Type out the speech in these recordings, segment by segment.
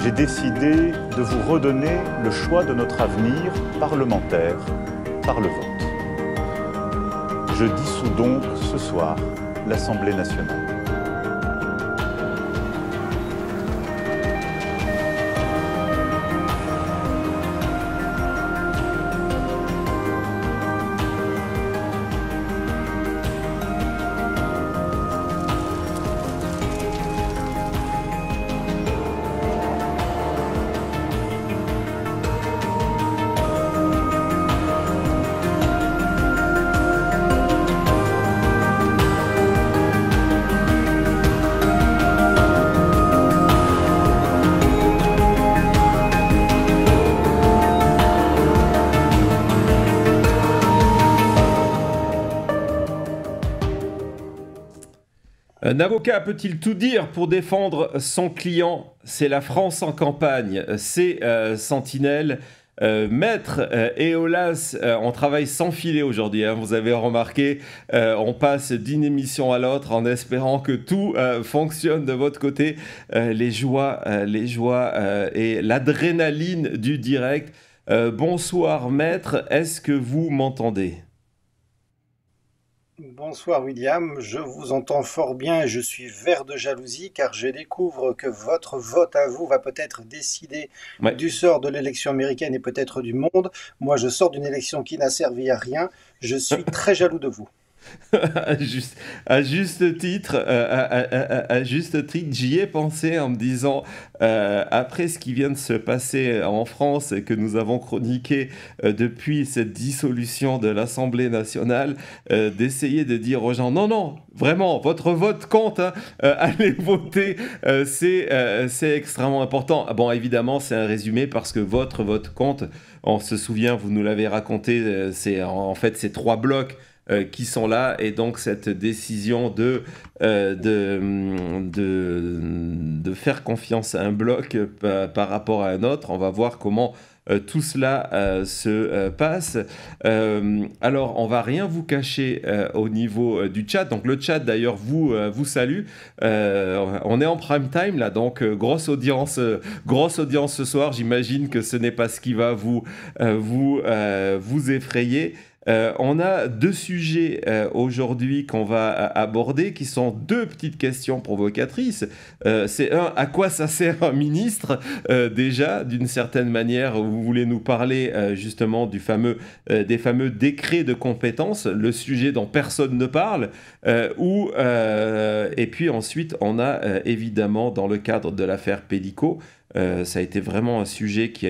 j'ai décidé de vous redonner le choix de notre avenir parlementaire par le vote. Je dissous donc ce soir l'Assemblée nationale. Un avocat peut-il tout dire pour défendre son client? C'est la France en campagne, c'est Sentinelle. Maître Eolas, on travaille sans filet aujourd'hui, hein, vous avez remarqué, on passe d'une émission à l'autre en espérant que tout fonctionne de votre côté. Les joies et l'adrénaline du direct. Bonsoir Maître, est-ce que vous m'entendez? Bonsoir William, je vous entends fort bien et je suis vert de jalousie car je découvre que votre vote à vous va peut-être décider Ouais. du sort de l'élection américaine et peut-être du monde. Moi je sors d'une élection qui n'a servi à rien, je suis très jaloux de vous. À juste titre, j'y ai pensé en me disant, après ce qui vient de se passer en France et que nous avons chroniqué depuis cette dissolution de l'Assemblée nationale, d'essayer de dire aux gens, non, vraiment, votre vote compte, hein, allez voter, c'est extrêmement important. Bon, évidemment, c'est un résumé parce que votre vote compte. On se souvient, vous nous l'avez raconté, c'est en fait ces 3 blocs qui sont là, et donc cette décision de faire confiance à un bloc par rapport à un autre, on va voir comment tout cela se passe. Alors, on va rien vous cacher au niveau du chat. Donc, le chat, d'ailleurs, vous salue. On est en prime time, là, donc grosse audience ce soir. J'imagine que ce n'est pas ce qui va vous effrayer. On a 2 sujets aujourd'hui qu'on va aborder, qui sont 2 petites questions provocatrices. C'est à quoi ça sert un ministre? Déjà, d'une certaine manière, vous voulez nous parler justement des fameux décrets de compétences, le sujet dont personne ne parle. Et puis ensuite, on a évidemment, dans le cadre de l'affaire Pélico, ça a été vraiment un sujet qui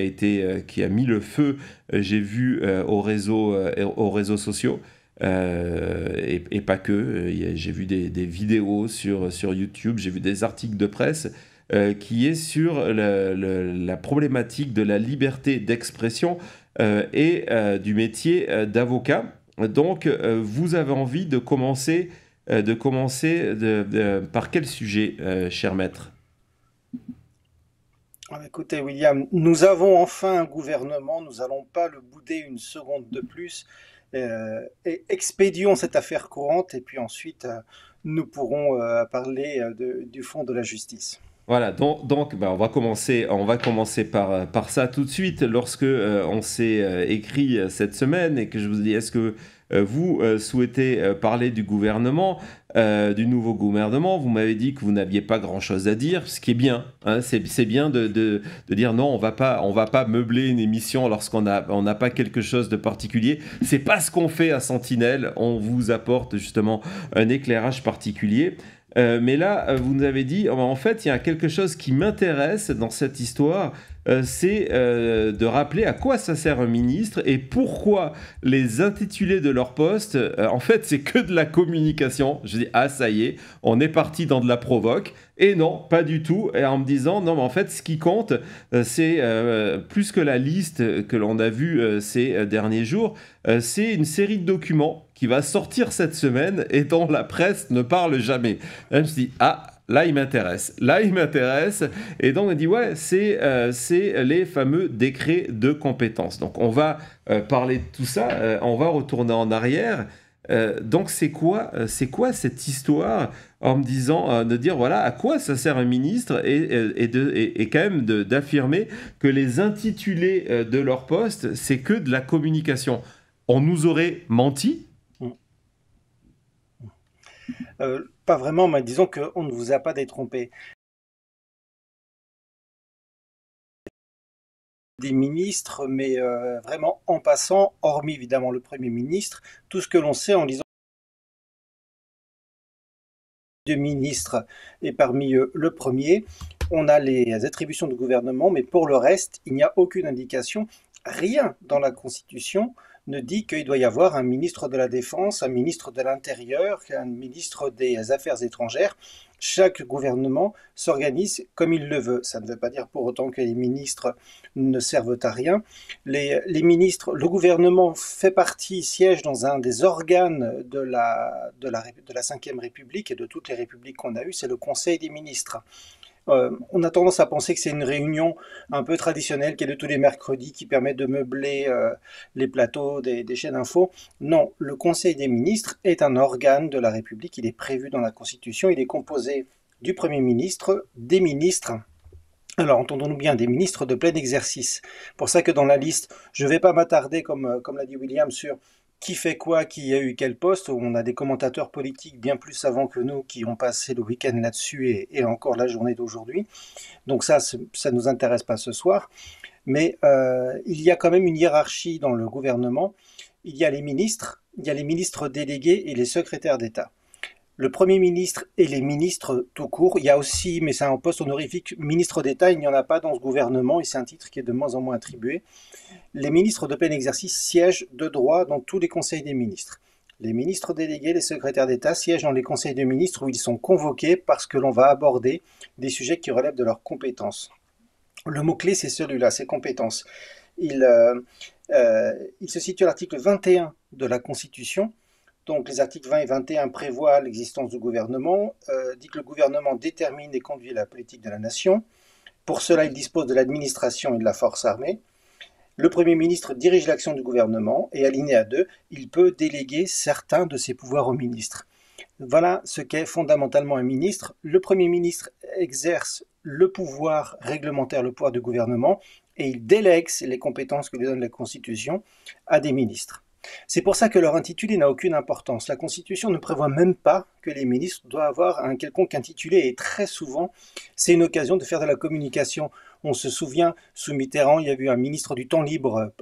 a mis le feu, j'ai vu, aux réseaux sociaux, et pas que. J'ai vu des vidéos sur YouTube, j'ai vu des articles de presse qui est sur la problématique de la liberté d'expression et du métier d'avocat. Donc, vous avez envie de commencer par quel sujet, cher maître? Écoutez William, nous avons enfin un gouvernement, nous n'allons pas le bouder une seconde de plus. Et expédions cette affaire courante et puis ensuite nous pourrons parler du fond de la justice. Voilà, donc on va commencer par ça tout de suite. Lorsque on s'est écrit cette semaine et que je vous dis, est-ce que vous souhaitez parler du gouvernement, du nouveau gouvernement, vous m'avez dit que vous n'aviez pas grand-chose à dire, ce qui est bien, hein, c'est bien de dire non, on va pas meubler une émission lorsqu'on n'a pas quelque chose de particulier. C'est pas ce qu'on fait à Sentinelle, on vous apporte justement un éclairage particulier. Mais là, vous nous avez dit, en fait, il y a quelque chose qui m'intéresse dans cette histoire, c'est de rappeler à quoi ça sert un ministre et pourquoi les intitulés de leur poste, en fait, c'est que de la communication. Je dis, ah, ça y est, on est parti dans de la provoque. Et non, pas du tout. Et en me disant, non, mais en fait, ce qui compte, c'est plus que la liste que l'on a vue ces derniers jours, c'est une série de documents qui va sortir cette semaine et dont la presse ne parle jamais. Et je me suis dit, ah, là, il m'intéresse. Et donc, on dit, ouais, c'est les fameux décrets de compétences. Donc, on va parler de tout ça. On va retourner en arrière. Donc c'est quoi cette histoire en me disant, de dire voilà à quoi ça sert un ministre et quand même d'affirmer que les intitulés de leur poste, c'est que de la communication. On nous aurait menti. Pas vraiment, mais disons qu'on ne vous a pas détrompé. Des ministres, mais vraiment en passant, hormis évidemment le Premier ministre, tout ce que l'on sait en lisant de ministres et parmi eux le premier, on a les attributions du gouvernement, mais pour le reste, il n'y a aucune indication. Rien dans la Constitution ne dit qu'il doit y avoir un ministre de la Défense, un ministre de l'Intérieur, un ministre des Affaires étrangères. Chaque gouvernement s'organise comme il le veut. Ça ne veut pas dire pour autant que les ministres ne servent à rien. Les ministres, le gouvernement fait partie, siège dans un des organes de la Ve République et de toutes les républiques qu'on a eues, c'est le Conseil des ministres. On a tendance à penser que c'est une réunion un peu traditionnelle qui est de tous les mercredis qui permet de meubler les plateaux des chaînes info. Non, le Conseil des ministres est un organe de la République, il est prévu dans la Constitution, il est composé du Premier ministre, des ministres. Alors, entendons-nous bien, des ministres de plein exercice. Pour ça que dans la liste, je ne vais pas m'attarder, comme l'a dit William, sur qui fait quoi, qui a eu quel poste. On a des commentateurs politiques bien plus savants que nous qui ont passé le week-end là-dessus et encore la journée d'aujourd'hui. Donc ça ne nous intéresse pas ce soir. Mais il y a quand même une hiérarchie dans le gouvernement. Il y a les ministres délégués et les secrétaires d'État. Le Premier ministre et les ministres tout court. Il y a aussi, mais c'est un poste honorifique, ministre d'État, il n'y en a pas dans ce gouvernement et c'est un titre qui est de moins en moins attribué. Les ministres de plein exercice siègent de droit dans tous les conseils des ministres. Les ministres délégués, les secrétaires d'État siègent dans les conseils de ministres où ils sont convoqués parce que l'on va aborder des sujets qui relèvent de leurs compétences. Le mot-clé, c'est celui-là, c'est compétences. Il se situe à l'article 21 de la Constitution. Donc les articles 20 et 21 prévoient l'existence du gouvernement, dit que le gouvernement détermine et conduit la politique de la nation. Pour cela, il dispose de l'administration et de la force armée. Le Premier ministre dirige l'action du gouvernement et alinéa 2, il peut déléguer certains de ses pouvoirs au ministre. Voilà ce qu'est fondamentalement un ministre. Le Premier ministre exerce le pouvoir réglementaire, le pouvoir du gouvernement, et il délègue les compétences que lui donne la Constitution à des ministres. C'est pour ça que leur intitulé n'a aucune importance. La Constitution ne prévoit même pas que les ministres doivent avoir un quelconque intitulé et très souvent, c'est une occasion de faire de la communication. On se souvient, sous Mitterrand, il y a eu un ministre du temps libre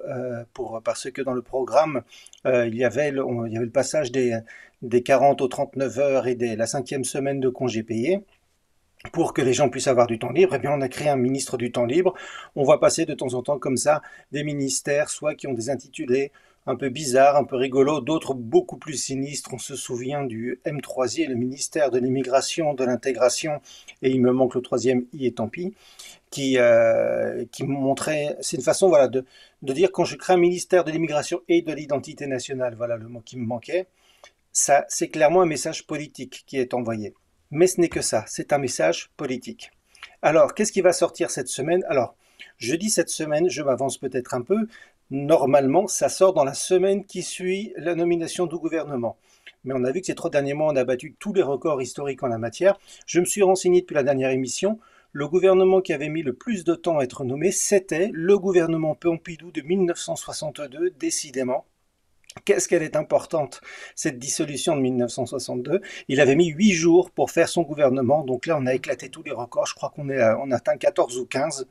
parce que dans le programme, il y avait le passage des 40 aux 39 heures et la 5e semaine de congés payés. Pour que les gens puissent avoir du temps libre, eh bien on a créé un ministre du temps libre. On voit passer de temps en temps comme ça des ministères, soit qui ont des intitulés un peu bizarres, un peu rigolos, d'autres beaucoup plus sinistres. On se souvient du M3I, le ministère de l'immigration, de l'intégration, et il me manque le 3e I et tant pis, qui montrait, c'est une façon voilà, de dire quand je crée un ministère de l'immigration et de l'identité nationale, voilà le mot qui me manquait, ça c'est clairement un message politique qui est envoyé. Mais ce n'est que ça, c'est un message politique. Alors, qu'est-ce qui va sortir cette semaine? Alors, je dis cette semaine, je m'avance peut-être un peu. Normalement, ça sort dans la semaine qui suit la nomination du gouvernement. Mais on a vu que ces 3 derniers mois, on a battu tous les records historiques en la matière. Je me suis renseigné depuis la dernière émission. Le gouvernement qui avait mis le plus de temps à être nommé, c'était le gouvernement Pompidou de 1962, décidément. Qu'est-ce qu'elle est importante, cette dissolution de 1962. Il avait mis 8 jours pour faire son gouvernement, donc là on a éclaté tous les records, je crois qu'on atteint 14 ou 15.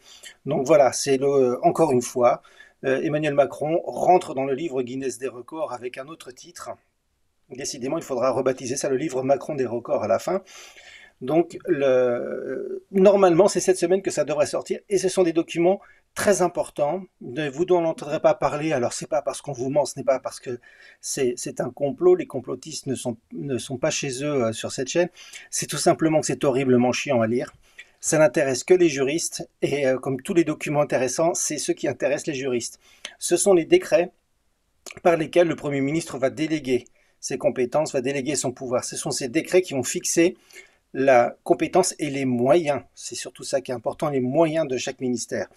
Donc voilà, c'est encore une fois, Emmanuel Macron rentre dans le livre Guinness des records avec un autre titre. Décidément, il faudra rebaptiser ça le livre Macron des records à la fin. Donc normalement, c'est cette semaine que ça devrait sortir, et ce sont des documents très importants. Vous n'en entendrez pas parler, alors c'est pas parce qu'on vous ment, ce n'est pas parce que c'est un complot, les complotistes ne sont pas chez eux sur cette chaîne, c'est tout simplement que c'est horriblement chiant à lire. Ça n'intéresse que les juristes, et comme tous les documents intéressants, c'est ceux qui intéressent les juristes. Ce sont les décrets par lesquels le Premier ministre va déléguer ses compétences, va déléguer son pouvoir. Ce sont ces décrets qui vont fixer la compétence et les moyens. C'est surtout ça qui est important, les moyens de chaque ministère.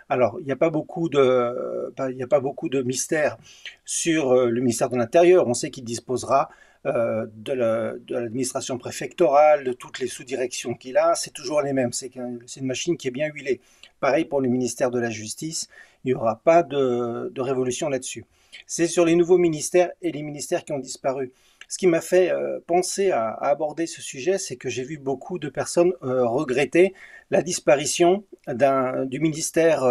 Alors, il n'y a pas beaucoup de mystère sur le ministère de l'Intérieur. On sait qu'il disposera de l'administration préfectorale, de toutes les sous-directions qu'il a. C'est toujours les mêmes. C'est une machine qui est bien huilée. Pareil pour le ministère de la Justice. Il n'y aura pas de révolution là-dessus. C'est sur les nouveaux ministères et les ministères qui ont disparu. Ce qui m'a fait penser à aborder ce sujet, c'est que j'ai vu beaucoup de personnes regretter la disparition du ministère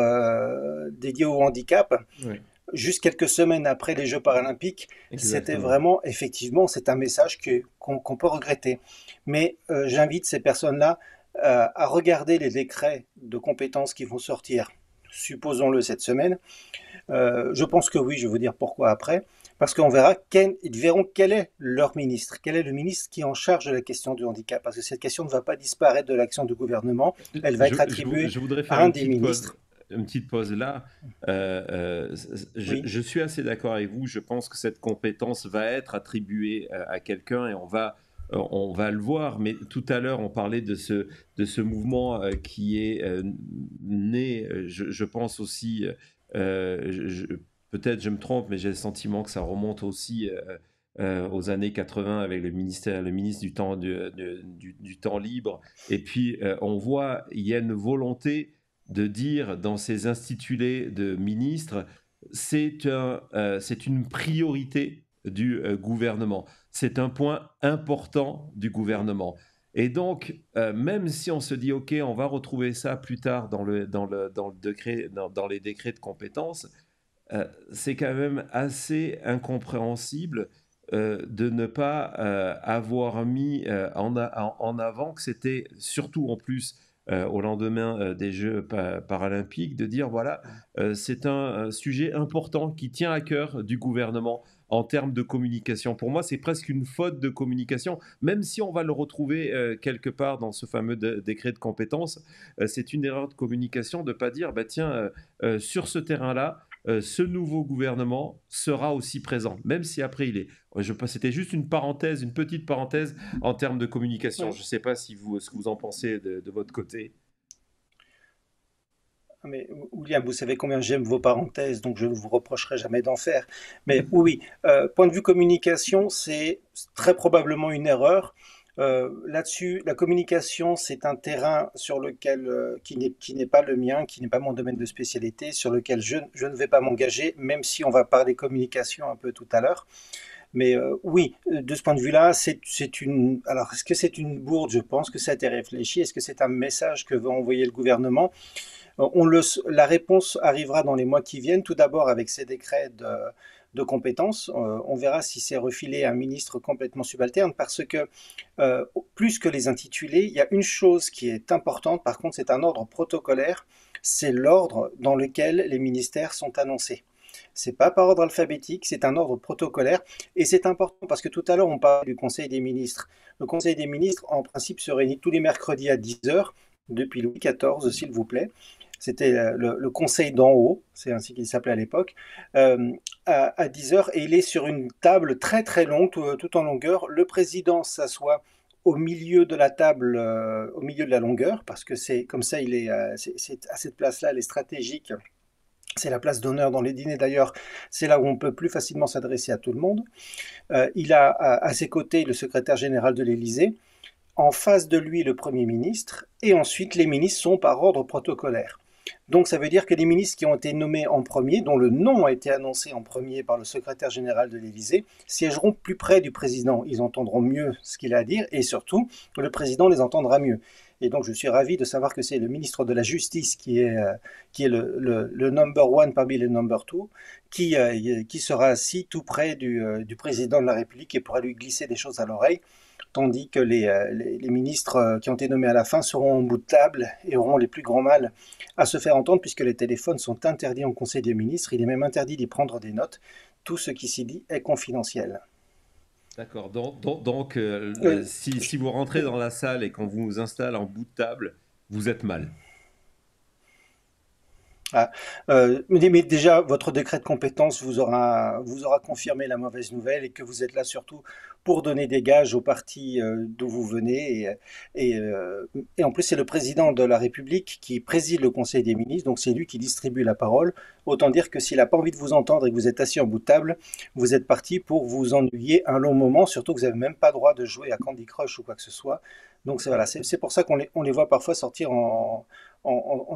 dédié au handicap. Oui, Juste quelques semaines après les Jeux paralympiques, c'était exactement. vraiment, effectivement, c'est un message qu'on peut regretter. Mais j'invite ces personnes-là à regarder les décrets de compétences qui vont sortir, supposons-le cette semaine. Je pense que oui, je vais vous dire pourquoi après. Parce qu'on verra, ils verront quel est leur ministre, quel est le ministre qui est en charge de la question du handicap. Parce que cette question ne va pas disparaître de l'action du gouvernement, elle va être attribuée Je voudrais faire à un des ministres. une petite pause là. Oui, Je suis assez d'accord avec vous. Je pense que cette compétence va être attribuée à quelqu'un et on va le voir. Mais tout à l'heure, on parlait de ce mouvement qui est né, je pense aussi, peut-être je me trompe, mais j'ai le sentiment que ça remonte aussi aux années 80 avec le ministre du temps, du temps libre. Et puis, on voit, il y a une volonté de dire dans ces instituts de ministres, c'est une priorité du gouvernement. C'est un point important du gouvernement. Et donc, même si on se dit, OK, on va retrouver ça plus tard dans le décret, dans les décrets de compétences, c'est quand même assez incompréhensible de ne pas avoir mis en avant que c'était surtout en plus au lendemain des Jeux paralympiques, de dire voilà, c'est un sujet important qui tient à cœur du gouvernement en termes de communication. Pour moi, c'est presque une faute de communication, même si on va le retrouver quelque part dans ce fameux décret de compétences, c'est une erreur de communication de ne pas dire, bah, tiens, sur ce terrain-là, ce nouveau gouvernement sera aussi présent, même si après il est. C'était juste une parenthèse, une petite parenthèse en termes de communication. oui. Je ne sais pas si ce que vous en pensez de votre côté. Mais William, vous savez combien j'aime vos parenthèses, donc je ne vous reprocherai jamais d'en faire. Mais oui, point de vue communication, c'est très probablement une erreur. Là-dessus, la communication, c'est un terrain sur lequel, qui n'est pas le mien, qui n'est pas mon domaine de spécialité, sur lequel je ne vais pas m'engager, même si on va parler communication un peu tout à l'heure. Mais oui, de ce point de vue-là, c'est une. Alors, est-ce que c'est une bourde? Je pense que ça a été réfléchi. Est-ce que c'est un message que veut envoyer le gouvernement? La réponse arrivera dans les mois qui viennent, tout d'abord avec ces décrets de compétences. On verra si c'est refilé à un ministre complètement subalterne, parce que plus que les intitulés, il y a une chose qui est importante, par contre, c'est un ordre protocolaire, c'est l'ordre dans lequel les ministères sont annoncés. C'est pas par ordre alphabétique, c'est un ordre protocolaire, et c'est important parce que tout à l'heure on parlait du Conseil des ministres. Le Conseil des ministres, en principe, se réunit tous les mercredis à 10 heures, depuis Louis XIV, s'il vous plaît. C'était le conseil d'en haut, c'est ainsi qu'il s'appelait à l'époque, à 10 heures, et il est sur une table très très longue, tout en longueur. Le président s'assoit au milieu de la table, au milieu de la longueur, parce que c'est comme ça, à cette place-là, elle est stratégique. C'est la place d'honneur dans les dîners d'ailleurs, c'est là où on peut plus facilement s'adresser à tout le monde. Il a à ses côtés le secrétaire général de l'Élysée, en face de lui le Premier ministre, et ensuite les ministres sont par ordre protocolaire. Donc ça veut dire que les ministres qui ont été nommés en premier, dont le nom a été annoncé en premier par le secrétaire général de l'Élysée, siégeront plus près du président. Ils entendront mieux ce qu'il a à dire et surtout, le président les entendra mieux. Et donc je suis ravi de savoir que c'est le ministre de la Justice qui est le number one parmi les number two, qui sera assis tout près du président de la République et pourra lui glisser des choses à l'oreille, tandis que les ministres qui ont été nommés à la fin seront en bout de table et auront les plus grands mal à se faire entendre, puisque les téléphones sont interdits en Conseil des ministres. Il est même interdit d'y prendre des notes. Tout ce qui s'y dit est confidentiel. D'accord. Donc, Euh, si vous rentrez dans la salle et qu'on vous installe en bout de table, vous êtes mal. Ah, mais déjà, votre décret de compétence vous aura confirmé la mauvaise nouvelle et que vous êtes là surtout pour donner des gages au parti d'où vous venez. Et en plus, c'est le président de la République qui préside le Conseil des ministres, donc c'est lui qui distribue la parole. Autant dire que s'il n'a pas envie de vous entendre et que vous êtes assis en bout de table, vous êtes parti pour vous ennuyer un long moment, surtout que vous n'avez même pas droit de jouer à Candy Crush ou quoi que ce soit. Donc voilà, c'est pour ça on les voit parfois sortir en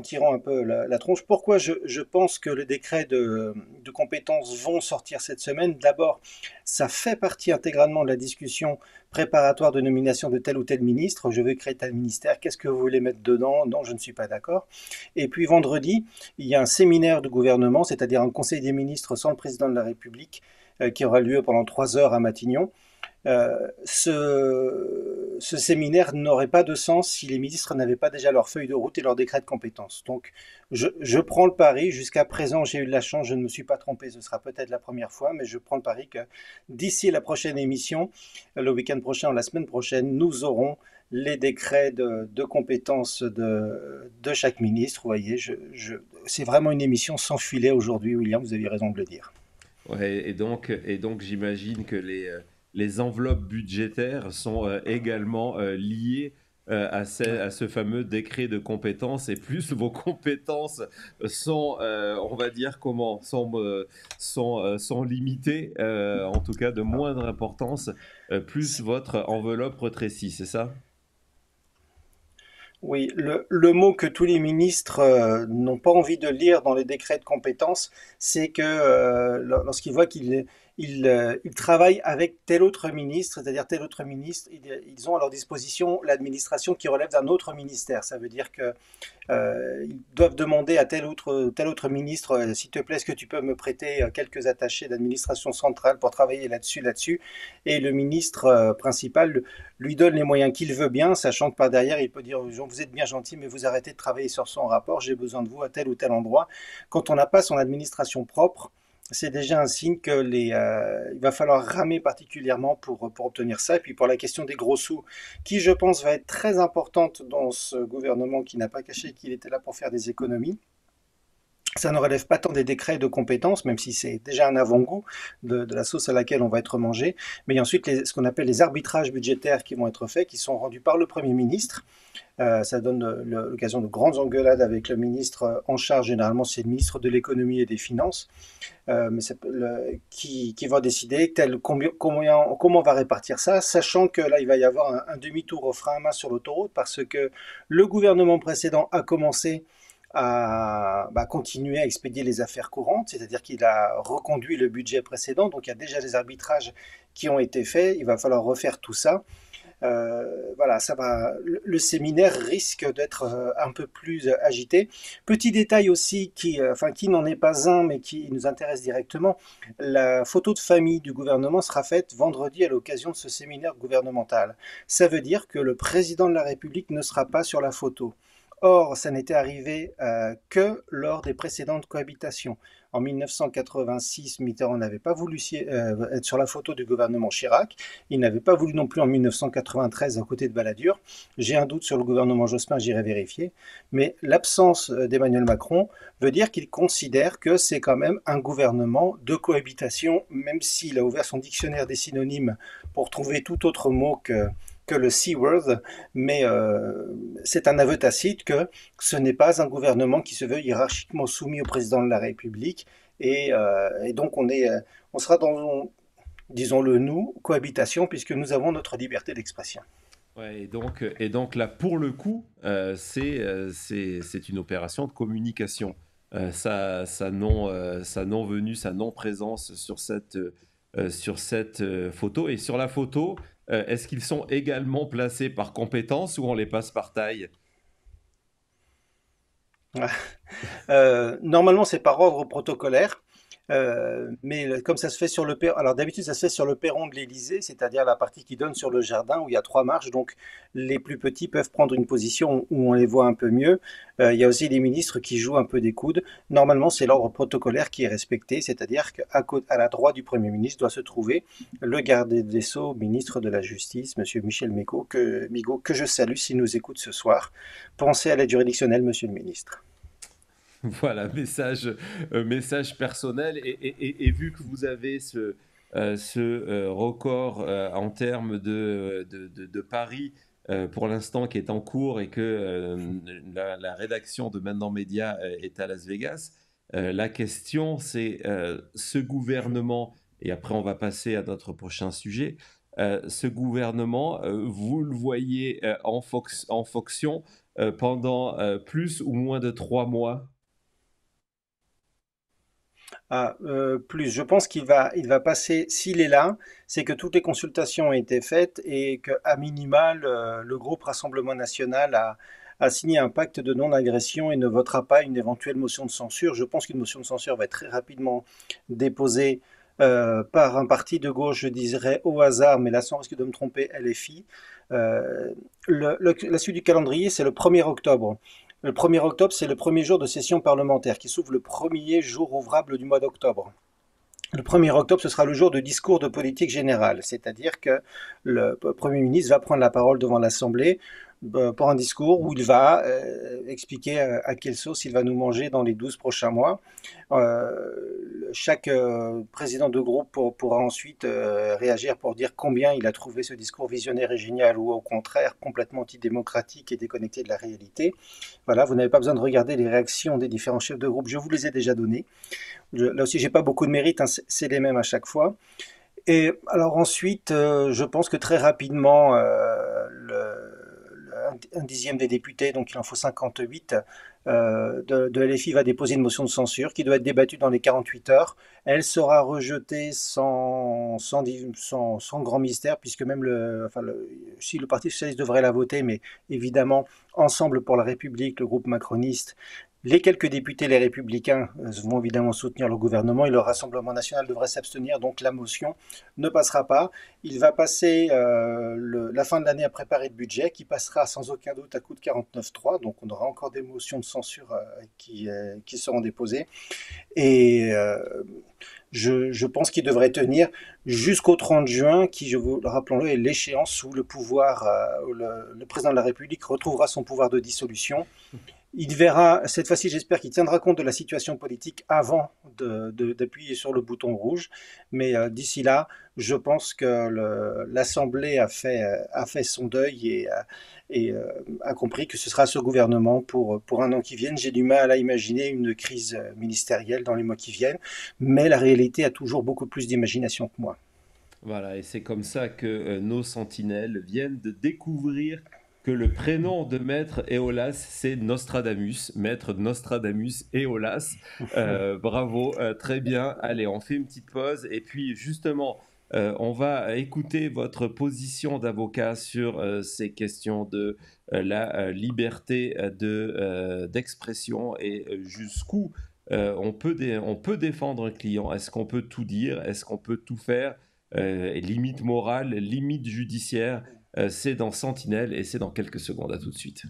tirant un peu la tronche. Pourquoi je pense que le décret de compétences vont sortir cette semaine? D'abord, ça fait partie intégralement de la discussion préparatoire de nomination de tel ou tel ministre. Je veux créer tel ministère. Qu'est-ce que vous voulez mettre dedans? Non, je ne suis pas d'accord. Et puis vendredi, il y a un séminaire du gouvernement, c'est-à-dire un conseil des ministres sans le président de la République, qui aura lieu pendant 3 heures à Matignon. Ce séminaire n'aurait pas de sens si les ministres n'avaient pas déjà leur feuille de route et leur décret de compétences. Donc, je prends le pari. Jusqu'à présent, j'ai eu de la chance, je ne me suis pas trompé. Ce sera peut-être la première fois, mais je prends le pari que d'ici la prochaine émission, le week-end prochain ou la semaine prochaine, nous aurons les décrets de compétences de chaque ministre. Vous voyez, c'est vraiment une émission sans filet aujourd'hui, William, vous avez raison de le dire. Ouais, et donc j'imagine que les enveloppes budgétaires sont également liées à ce fameux décret de compétences, et plus vos compétences sont, on va dire comment, sont limitées, en tout cas de moindre importance, plus votre enveloppe rétrécit, c'est ça? Oui, le mot que tous les ministres n'ont pas envie de lire dans les décrets de compétences, c'est que lorsqu'ils voient qu'ils travaillent avec tel autre ministre, c'est-à-dire tel autre ministre, ils ont à leur disposition l'administration qui relève d'un autre ministère. Ça veut dire que ils doivent demander à tel autre ministre, s'il te plaît, est-ce que tu peux me prêter quelques attachés d'administration centrale pour travailler là-dessus. Et le ministre principal lui donne les moyens qu'il veut bien, sachant que par derrière, il peut dire aux gens, vous êtes bien gentil, mais vous arrêtez de travailler sur son rapport, j'ai besoin de vous à tel ou tel endroit. Quand on n'a pas son administration propre, c'est déjà un signe que il va falloir ramer particulièrement pour obtenir ça. Et puis pour la question des gros sous, qui je pense va être très importante dans ce gouvernement qui n'a pas caché qu'il était là pour faire des économies. Ça ne relève pas tant des décrets de compétences, même si c'est déjà un avant-goût de la sauce à laquelle on va être mangé. Mais il y a ensuite ce qu'on appelle les arbitrages budgétaires qui vont être faits, qui sont rendus par le Premier ministre. Ça donne l'occasion de grandes engueulades avec le ministre en charge. Généralement, c'est le ministre de l'économie et des finances, qui va décider comment on va répartir ça, sachant que là, il va y avoir un demi-tour au frein à main sur l'autoroute, parce que le gouvernement précédent a commencé à continuer à expédier les affaires courantes, c'est-à-dire qu'il a reconduit le budget précédent, donc il y a déjà des arbitrages qui ont été faits, il va falloir refaire tout ça. Voilà, ça va. Le séminaire risque d'être un peu plus agité. Petit détail aussi qui n'en est pas un, mais qui nous intéresse directement. La photo de famille du gouvernement sera faite vendredi à l'occasion de ce séminaire gouvernemental. Ça veut dire que le président de la République ne sera pas sur la photo. Or, ça n'était arrivé que lors des précédentes cohabitations. En 1986, Mitterrand n'avait pas voulu être sur la photo du gouvernement Chirac. Il n'avait pas voulu non plus en 1993 à côté de Balladur. J'ai un doute sur le gouvernement Jospin, j'irai vérifier. Mais l'absence d'Emmanuel Macron veut dire qu'il considère que c'est quand même un gouvernement de cohabitation, même s'il a ouvert son dictionnaire des synonymes pour trouver tout autre mot que le C-word, mais c'est un aveu tacite que ce n'est pas un gouvernement qui se veut hiérarchiquement soumis au président de la République, et donc on sera dans, disons-le nous, cohabitation, puisque nous avons notre liberté d'expression. Ouais, et donc là, pour le coup, c'est une opération de communication. Sa non-venue, sa non-présence sur cette photo. Et sur la photo, est-ce qu'ils sont également placés par compétence ou on les passe par taille? Normalement, c'est par ordre protocolaire. Mais comme ça se fait sur le perron, alors d'habitude ça se fait sur le perron de l'Élysée, c'est-à-dire la partie qui donne sur le jardin où il y a 3 marches, donc les plus petits peuvent prendre une position où on les voit un peu mieux. Il y a aussi des ministres qui jouent un peu des coudes. Normalement, c'est l'ordre protocolaire qui est respecté, c'est-à-dire qu'à la droite du Premier ministre doit se trouver le garde des Sceaux, ministre de la Justice, Monsieur Michel Migaud, que je salue s'il nous écoute ce soir. Pensez à l'aide juridictionnelle, Monsieur le ministre. Voilà, message personnel. Et vu que vous avez ce record en termes de paris pour l'instant qui est en cours et que la rédaction de Maintenant Média est à Las Vegas, la question c'est ce gouvernement, et après on va passer à notre prochain sujet, ce gouvernement, vous le voyez en fonction pendant plus ou moins de 3 mois? Plus. Je pense il va passer, s'il est là, c'est que toutes les consultations ont été faites et qu'à minima, le groupe Rassemblement National a signé un pacte de non-agression et ne votera pas une éventuelle motion de censure. Je pense qu'une motion de censure va être très rapidement déposée par un parti de gauche, je dirais au hasard, mais là sans risque de me tromper, LFI. Euh, la suite du calendrier, c'est le 1er octobre. Le 1er octobre, c'est le premier jour de session parlementaire qui s'ouvre le premier jour ouvrable du mois d'octobre. Le 1er octobre, ce sera le jour de discours de politique générale, c'est-à-dire que le Premier ministre va prendre la parole devant l'Assemblée pour un discours où il va expliquer à quelle sauce il va nous manger dans les 12 prochains mois. Chaque président de groupe pourra ensuite réagir pour dire combien il a trouvé ce discours visionnaire et génial ou au contraire complètement antidémocratique et déconnecté de la réalité. Voilà, vous n'avez pas besoin de regarder les réactions des différents chefs de groupe, je vous les ai déjà données. Là aussi, j'ai pas beaucoup de mérite, hein, c'est les mêmes à chaque fois. Et alors ensuite, je pense que très rapidement, un dixième des députés, donc il en faut 58, de LFI va déposer une motion de censure qui doit être débattue dans les 48 heures. Elle sera rejetée sans grand mystère, puisque même si le Parti socialiste devrait la voter, mais évidemment, Ensemble pour la République, le groupe macroniste, les quelques députés, les républicains, vont évidemment soutenir le gouvernement et le Rassemblement national devrait s'abstenir, donc la motion ne passera pas. Il va passer la fin de l'année à préparer le budget qui passera sans aucun doute à coup de 49.3, donc on aura encore des motions de censure qui seront déposées. Et je pense qu'il devrait tenir jusqu'au 30 juin, qui, rappelons-le, est l'échéance où le président de la République retrouvera son pouvoir de dissolution. Il verra, cette fois-ci, j'espère qu'il tiendra compte de la situation politique avant d'appuyer sur le bouton rouge. Mais d'ici là, je pense que l'Assemblée a fait son deuil et a compris que ce sera ce gouvernement pour un an qui vienne. J'ai du mal à imaginer une crise ministérielle dans les mois qui viennent, mais la réalité a toujours beaucoup plus d'imagination que moi. Voilà, et c'est comme ça que nos sentinelles viennent de découvrir que le prénom de Maître Éolas, c'est Nostradamus, Maître Nostradamus Éolas. Bravo, très bien. Allez, on fait une petite pause et puis justement, on va écouter votre position d'avocat sur ces questions de la liberté d'expression et jusqu'où on peut défendre un client. Est-ce qu'on peut tout dire? Est-ce qu'on peut tout faire? Limite morale, limite judiciaire. C'est dans Sentinelle et c'est dans quelques secondes. À tout de suite.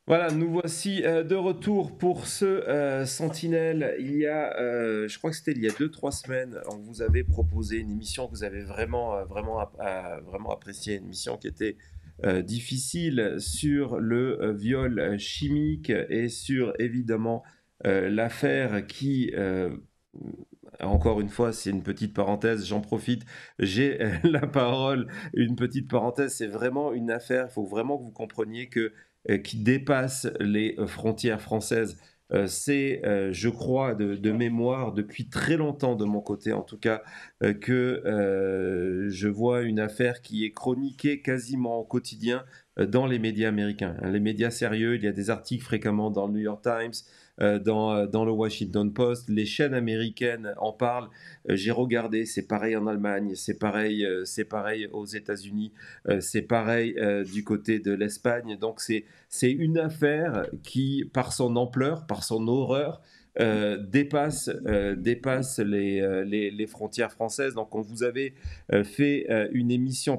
Voilà, nous voici de retour pour ce Sentinelle. Je crois que c'était il y a 2-3 semaines, on vous avait proposé une émission que vous avez vraiment appréciée, une émission qui était difficile sur le viol chimique et sur évidemment l'affaire qui, encore une fois, c'est une petite parenthèse, j'en profite, j'ai la parole, une petite parenthèse, c'est vraiment une affaire, il faut vraiment que vous compreniez que qui dépasse les frontières françaises. C'est, je crois, de mémoire, depuis très longtemps de mon côté en tout cas, que je vois une affaire qui est chroniquée quasiment au quotidien dans les médias américains. Les médias sérieux, il y a des articles fréquemment dans le New York Times, dans le Washington Post, les chaînes américaines en parlent. J'ai regardé, c'est pareil en Allemagne, c'est pareil aux États-Unis, c'est pareil du côté de l'Espagne. Donc c'est une affaire qui, par son ampleur, par son horreur, dépasse les frontières françaises. Donc, on vous avait fait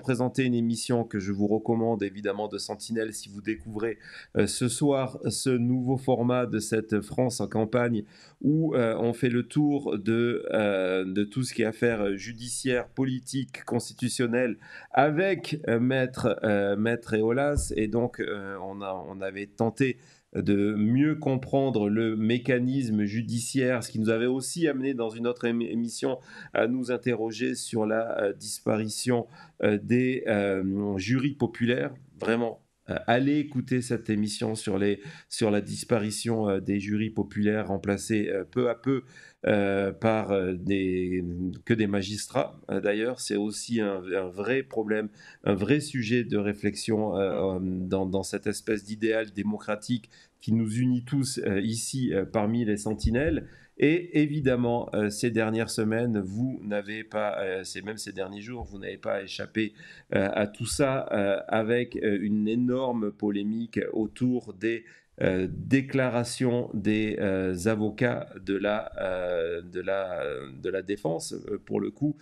présenté une émission que je vous recommande évidemment de Sentinelle si vous découvrez ce soir ce nouveau format de cette France en campagne où on fait le tour de tout ce qui est affaires judiciaires, politiques, constitutionnelles avec Maître Eolas. Et donc, on avait tenté de mieux comprendre le mécanisme judiciaire, ce qui nous avait aussi amené dans une autre émission à nous interroger sur la disparition des jurys populaires. Vraiment, allez écouter cette émission sur la disparition des jurys populaires remplacés peu à peu par que des magistrats. D'ailleurs, c'est aussi un vrai problème, un vrai sujet de réflexion dans cette espèce d'idéal démocratique qui nous unit tous ici parmi les sentinelles. Et évidemment, ces dernières semaines, vous n'avez pas, même ces derniers jours, vous n'avez pas échappé à tout ça avec une énorme polémique autour des déclaration des avocats de la défense, pour le coup,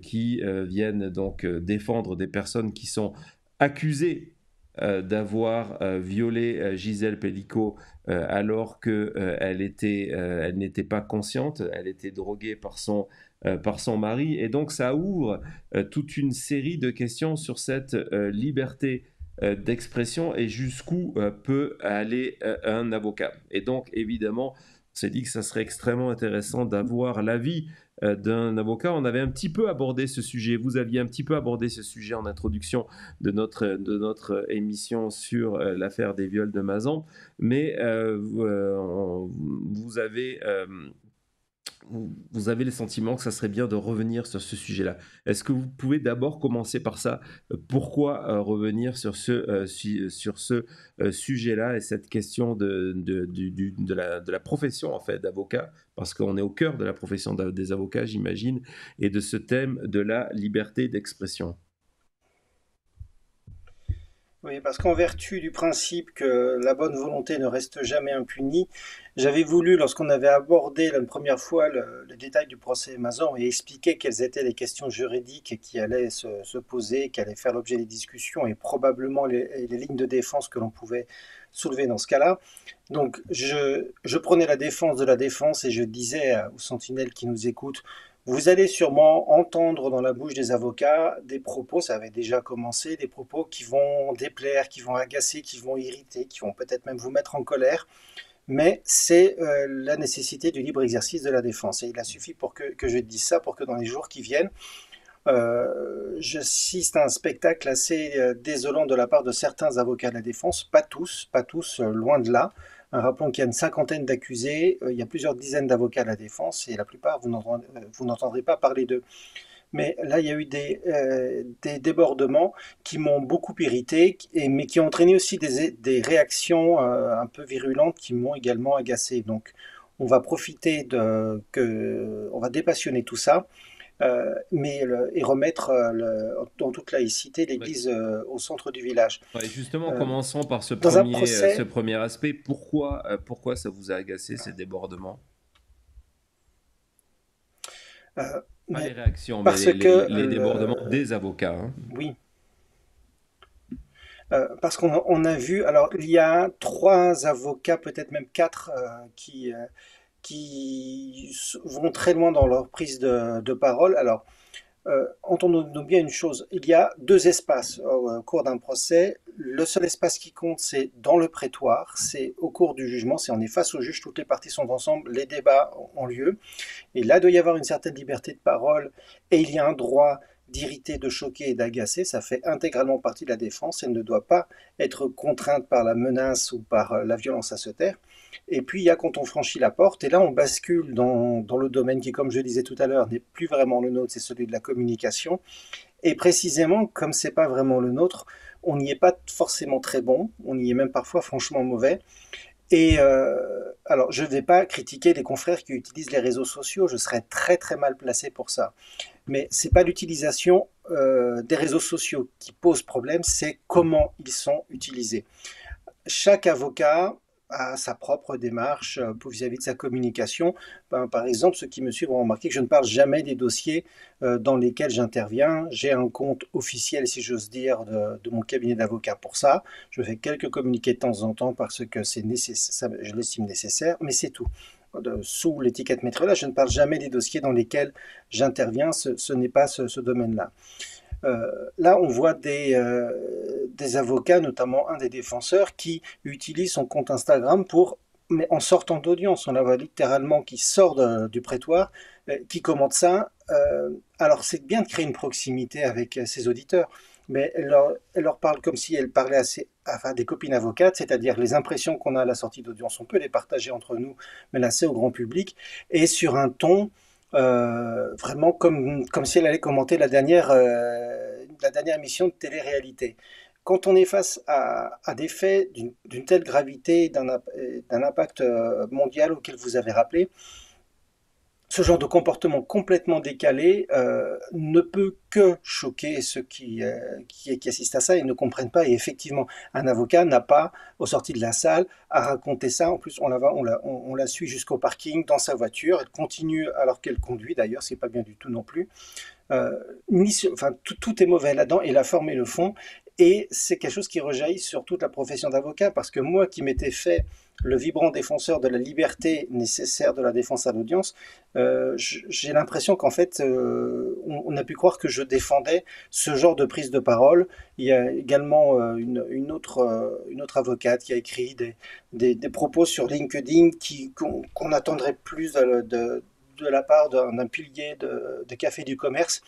qui viennent donc défendre des personnes qui sont accusées d'avoir violé Gisèle Pelicot alors qu'elle n'était pas consciente, elle était droguée par son mari. Et donc ça ouvre toute une série de questions sur cette liberté d'expression et jusqu'où peut aller un avocat. Et donc, évidemment, on s'est dit que ça serait extrêmement intéressant d'avoir l'avis d'un avocat. On avait un petit peu abordé ce sujet, vous aviez un petit peu abordé ce sujet en introduction de notre émission sur l'affaire des viols de Mazan, mais vous avez le sentiment que ça serait bien de revenir sur ce sujet-là. Est-ce que vous pouvez d'abord commencer par ça? Pourquoi revenir sur ce sujet-là et cette question de la profession en fait d'avocat, parce qu'on est au cœur de la profession des avocats, j'imagine, et de ce thème de la liberté d'expression? Oui, parce qu'en vertu du principe que la bonne volonté ne reste jamais impunie, j'avais voulu, lorsqu'on avait abordé la première fois le détail du procès Mazan et expliqué quelles étaient les questions juridiques qui allaient se poser, qui allaient faire l'objet des discussions et probablement les lignes de défense que l'on pouvait soulever dans ce cas-là. Donc, je prenais la défense de la défense et je disais aux sentinelles qui nous écoutent, vous allez sûrement entendre dans la bouche des avocats des propos, ça avait déjà commencé, des propos qui vont déplaire, qui vont agacer, qui vont irriter, qui vont peut-être même vous mettre en colère, mais c'est la nécessité du libre exercice de la défense. Et il a suffi pour que je dise ça, pour que dans les jours qui viennent, j'assiste à un spectacle assez désolant de la part de certains avocats de la défense, pas tous, loin de là. Rappelons qu'il y a une cinquantaine d'accusés, il y a plusieurs dizaines d'avocats de la défense et la plupart, vous n'entendrez pas parler d'eux. Mais là, il y a eu des débordements qui m'ont beaucoup irrité, mais qui ont entraîné aussi des réactions un peu virulentes qui m'ont également agacé. Donc, on va profiter on va dépassionner tout ça. Et remettre dans toute laïcité l'Église au centre du village. Ouais, justement, commençons par ce premier aspect. Pourquoi ça vous a agacé, ces débordements? Pas les réactions, mais les débordements des avocats. Hein. Oui. Parce qu'on a vu, alors il y a 3 avocats, peut-être même 4, qui vont très loin dans leur prise de parole. Alors, entendons-nous bien une chose, il y a 2 espaces au cours d'un procès. Le seul espace qui compte, c'est dans le prétoire, c'est au cours du jugement, c'est on est face au juge, toutes les parties sont ensemble, les débats ont lieu. Et là, il doit y avoir une certaine liberté de parole et il y a un droit d'irriter, de choquer et d'agacer. Ça fait intégralement partie de la défense. Elle ne doit pas être contrainte par la menace ou par la violence à se taire. Et puis, il y a quand on franchit la porte, et là, on bascule dans le domaine qui, comme je disais tout à l'heure, n'est plus vraiment le nôtre, c'est celui de la communication. Et précisément, comme c'est pas vraiment le nôtre, on n'y est pas forcément très bon, on y est même parfois franchement mauvais. Et alors, je ne vais pas critiquer les confrères qui utilisent les réseaux sociaux, je serais très très mal placé pour ça. Mais c'est pas l'utilisation des réseaux sociaux qui pose problème, c'est comment ils sont utilisés. Chaque avocat à sa propre démarche vis-à-vis de sa communication. Ben, par exemple, ceux qui me suivent ont remarqué que je ne parle jamais des dossiers dans lesquels j'interviens. J'ai un compte officiel, si j'ose dire, de mon cabinet d'avocat pour ça. Je fais quelques communiqués de temps en temps parce que c'est nécessaire, je l'estime nécessaire, mais c'est tout. Sous l'étiquette maître là, je ne parle jamais des dossiers dans lesquels j'interviens. Ce n'est pas ce domaine-là. Là, on voit des avocats, notamment un des défenseurs, qui utilise son compte Instagram mais en sortant d'audience, on la voit littéralement qui sort du prétoire, qui commente ça. Alors, c'est bien de créer une proximité avec ses auditeurs, mais elle leur parle comme si elle parlait à des copines avocates, c'est-à-dire les impressions qu'on a à la sortie d'audience, on peut les partager entre nous, mais là, c'est au grand public, et sur un ton vraiment comme si elle allait commenter la dernière émission de télé-réalité. Quand on est face à des faits d'une telle gravité, d'un impact mondial auquel vous avez rappelé, ce genre de comportement complètement décalé ne peut que choquer ceux qui assistent à ça et ne comprennent pas. Et effectivement, un avocat n'a pas, au sorti de la salle, à raconter ça. En plus, on la suit jusqu'au parking dans sa voiture. Elle continue alors qu'elle conduit, d'ailleurs, c'est pas bien du tout non plus. Tout est mauvais là-dedans, et la forme et le fond. Et c'est quelque chose qui rejaillit sur toute la profession d'avocat, parce que moi qui m'étais fait le vibrant défenseur de la liberté nécessaire de la défense à l'audience, j'ai l'impression qu'en fait, on a pu croire que je défendais ce genre de prise de parole. Il y a également une autre avocate qui a écrit des propos sur LinkedIn qu'on n'attendrait plus de la part d'un pilier de Café du Commerce.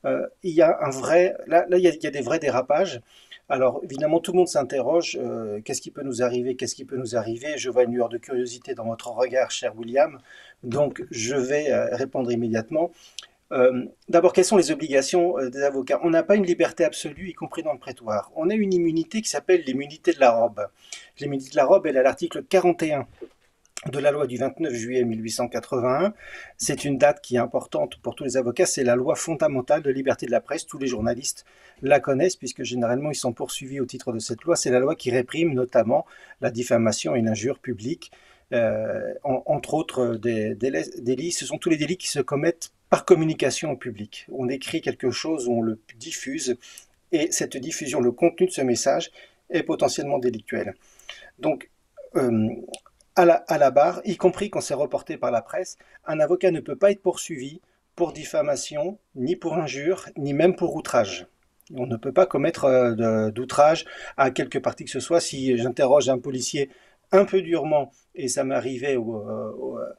Il y a il y a des vrais dérapages. Alors évidemment, tout le monde s'interroge, qu'est-ce qui peut nous arriver, qu'est-ce qui peut nous arriver? Je vois une lueur de curiosité dans votre regard, cher William, donc je vais répondre immédiatement. D'abord, quelles sont les obligations des avocats? On n'a pas une liberté absolue, y compris dans le prétoire. On a une immunité qui s'appelle l'immunité de la robe. L'immunité de la robe, elle est à l'article 41 de la loi du 29 juillet 1881. C'est une date qui est importante pour tous les avocats. C'est la loi fondamentale de liberté de la presse. Tous les journalistes la connaissent puisque généralement ils sont poursuivis au titre de cette loi. C'est la loi qui réprime notamment la diffamation et l'injure publique. Entre autres délits, ce sont tous les délits qui se commettent par communication au public. On écrit quelque chose, on le diffuse, et cette diffusion, le contenu de ce message est potentiellement délictuel. Donc, à la barre, y compris quand c'est reporté par la presse, un avocat ne peut pas être poursuivi pour diffamation, ni pour injure, ni même pour outrage. On ne peut pas commettre d'outrage à quelque partie que ce soit. Si j'interroge un policier un peu durement, et ça m'arrivait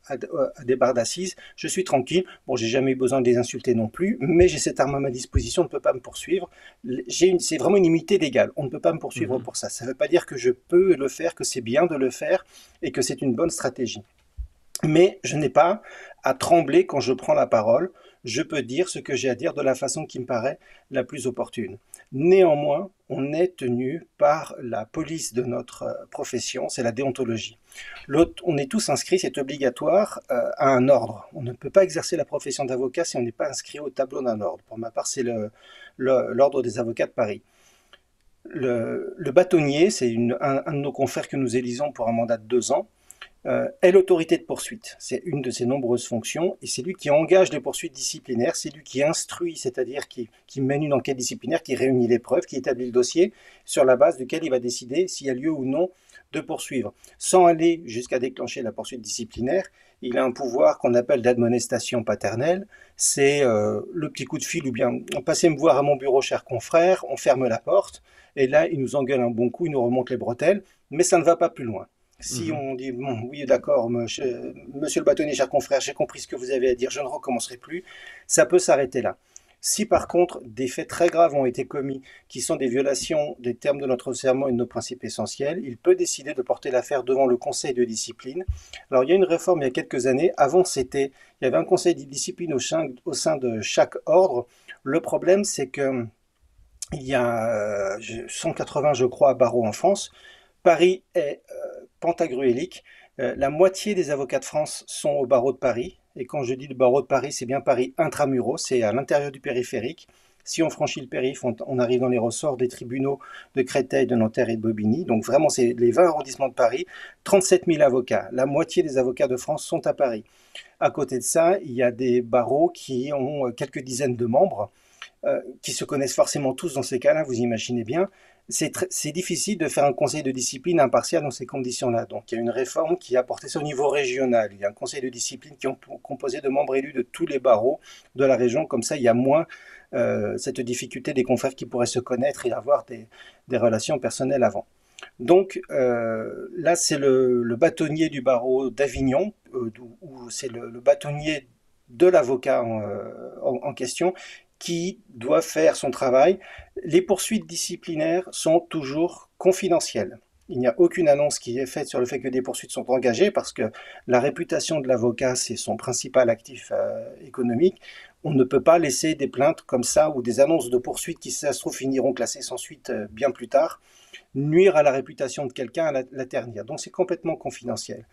à des barres d'assises, je suis tranquille. Bon, j'ai jamais eu besoin de les insulter non plus, mais j'ai cette arme à ma disposition, on ne peut pas me poursuivre. C'est vraiment une immunité légale, on ne peut pas me poursuivre pour ça. Ça ne veut pas dire que je peux le faire, que c'est bien de le faire, et que c'est une bonne stratégie. Mais je n'ai pas à trembler quand je prends la parole. Je peux dire ce que j'ai à dire de la façon qui me paraît la plus opportune. Néanmoins, on est tenu par la police de notre profession, c'est la déontologie. On est tous inscrits, c'est obligatoire, à un ordre. On ne peut pas exercer la profession d'avocat si on n'est pas inscrit au tableau d'un ordre. Pour ma part, c'est l'ordre des avocats de Paris. Le bâtonnier, c'est un de nos confrères que nous élisons pour un mandat de 2 ans, est l'autorité de poursuite. C'est une de ses nombreuses fonctions, et c'est lui qui engage les poursuites disciplinaires, c'est lui qui instruit, c'est-à-dire qui mène une enquête disciplinaire, qui réunit les preuves, qui établit le dossier, sur la base duquel il va décider s'il y a lieu ou non de poursuivre. Sans aller jusqu'à déclencher la poursuite disciplinaire, il a un pouvoir qu'on appelle d'admonestation paternelle. C'est le petit coup de fil, ou bien passez me voir à mon bureau, cher confrère, on ferme la porte, et là il nous engueule un bon coup, il nous remonte les bretelles, mais ça ne va pas plus loin. Si on dit, bon, oui, d'accord, monsieur le bâtonnier, cher confrère, j'ai compris ce que vous avez à dire, je ne recommencerai plus, ça peut s'arrêter là. Si par contre des faits très graves ont été commis, qui sont des violations des termes de notre serment et de nos principes essentiels, il peut décider de porter l'affaire devant le conseil de discipline. Alors il y a une réforme il y a quelques années, avant il y avait un conseil de discipline au sein de chaque ordre. Le problème c'est que il y a 180, je crois, barreaux en France. Paris est pentagruélique. La moitié des avocats de France sont au barreau de Paris. Et quand je dis le barreau de Paris, c'est bien Paris intramuros, c'est à l'intérieur du périphérique. Si on franchit le périph', on arrive dans les ressorts des tribunaux de Créteil, de Nanterre et de Bobigny. Donc vraiment, c'est les 20 arrondissements de Paris, 37 000 avocats. La moitié des avocats de France sont à Paris. À côté de ça, il y a des barreaux qui ont quelques dizaines de membres, qui se connaissent forcément tous dans ces cas-là, vous imaginez bien. C'est difficile de faire un conseil de discipline impartial dans ces conditions-là. Donc il y a une réforme qui a porté ça au niveau régional. Il y a un conseil de discipline qui est composé de membres élus de tous les barreaux de la région. Comme ça, il y a moins cette difficulté des confrères qui pourraient se connaître et avoir des relations personnelles avant. Donc là, c'est le bâtonnier du barreau d'Avignon, où c'est le bâtonnier de l'avocat en question, qui doit faire son travail. Les poursuites disciplinaires sont toujours confidentielles. Il n'y a aucune annonce qui est faite sur le fait que des poursuites sont engagées parce que la réputation de l'avocat, c'est son principal actif économique. On ne peut pas laisser des plaintes comme ça ou des annonces de poursuites qui, si ça se trouve, finiront classées sans suite bien plus tard, nuire à la réputation de quelqu'un, à la ternir. Donc c'est complètement confidentiel.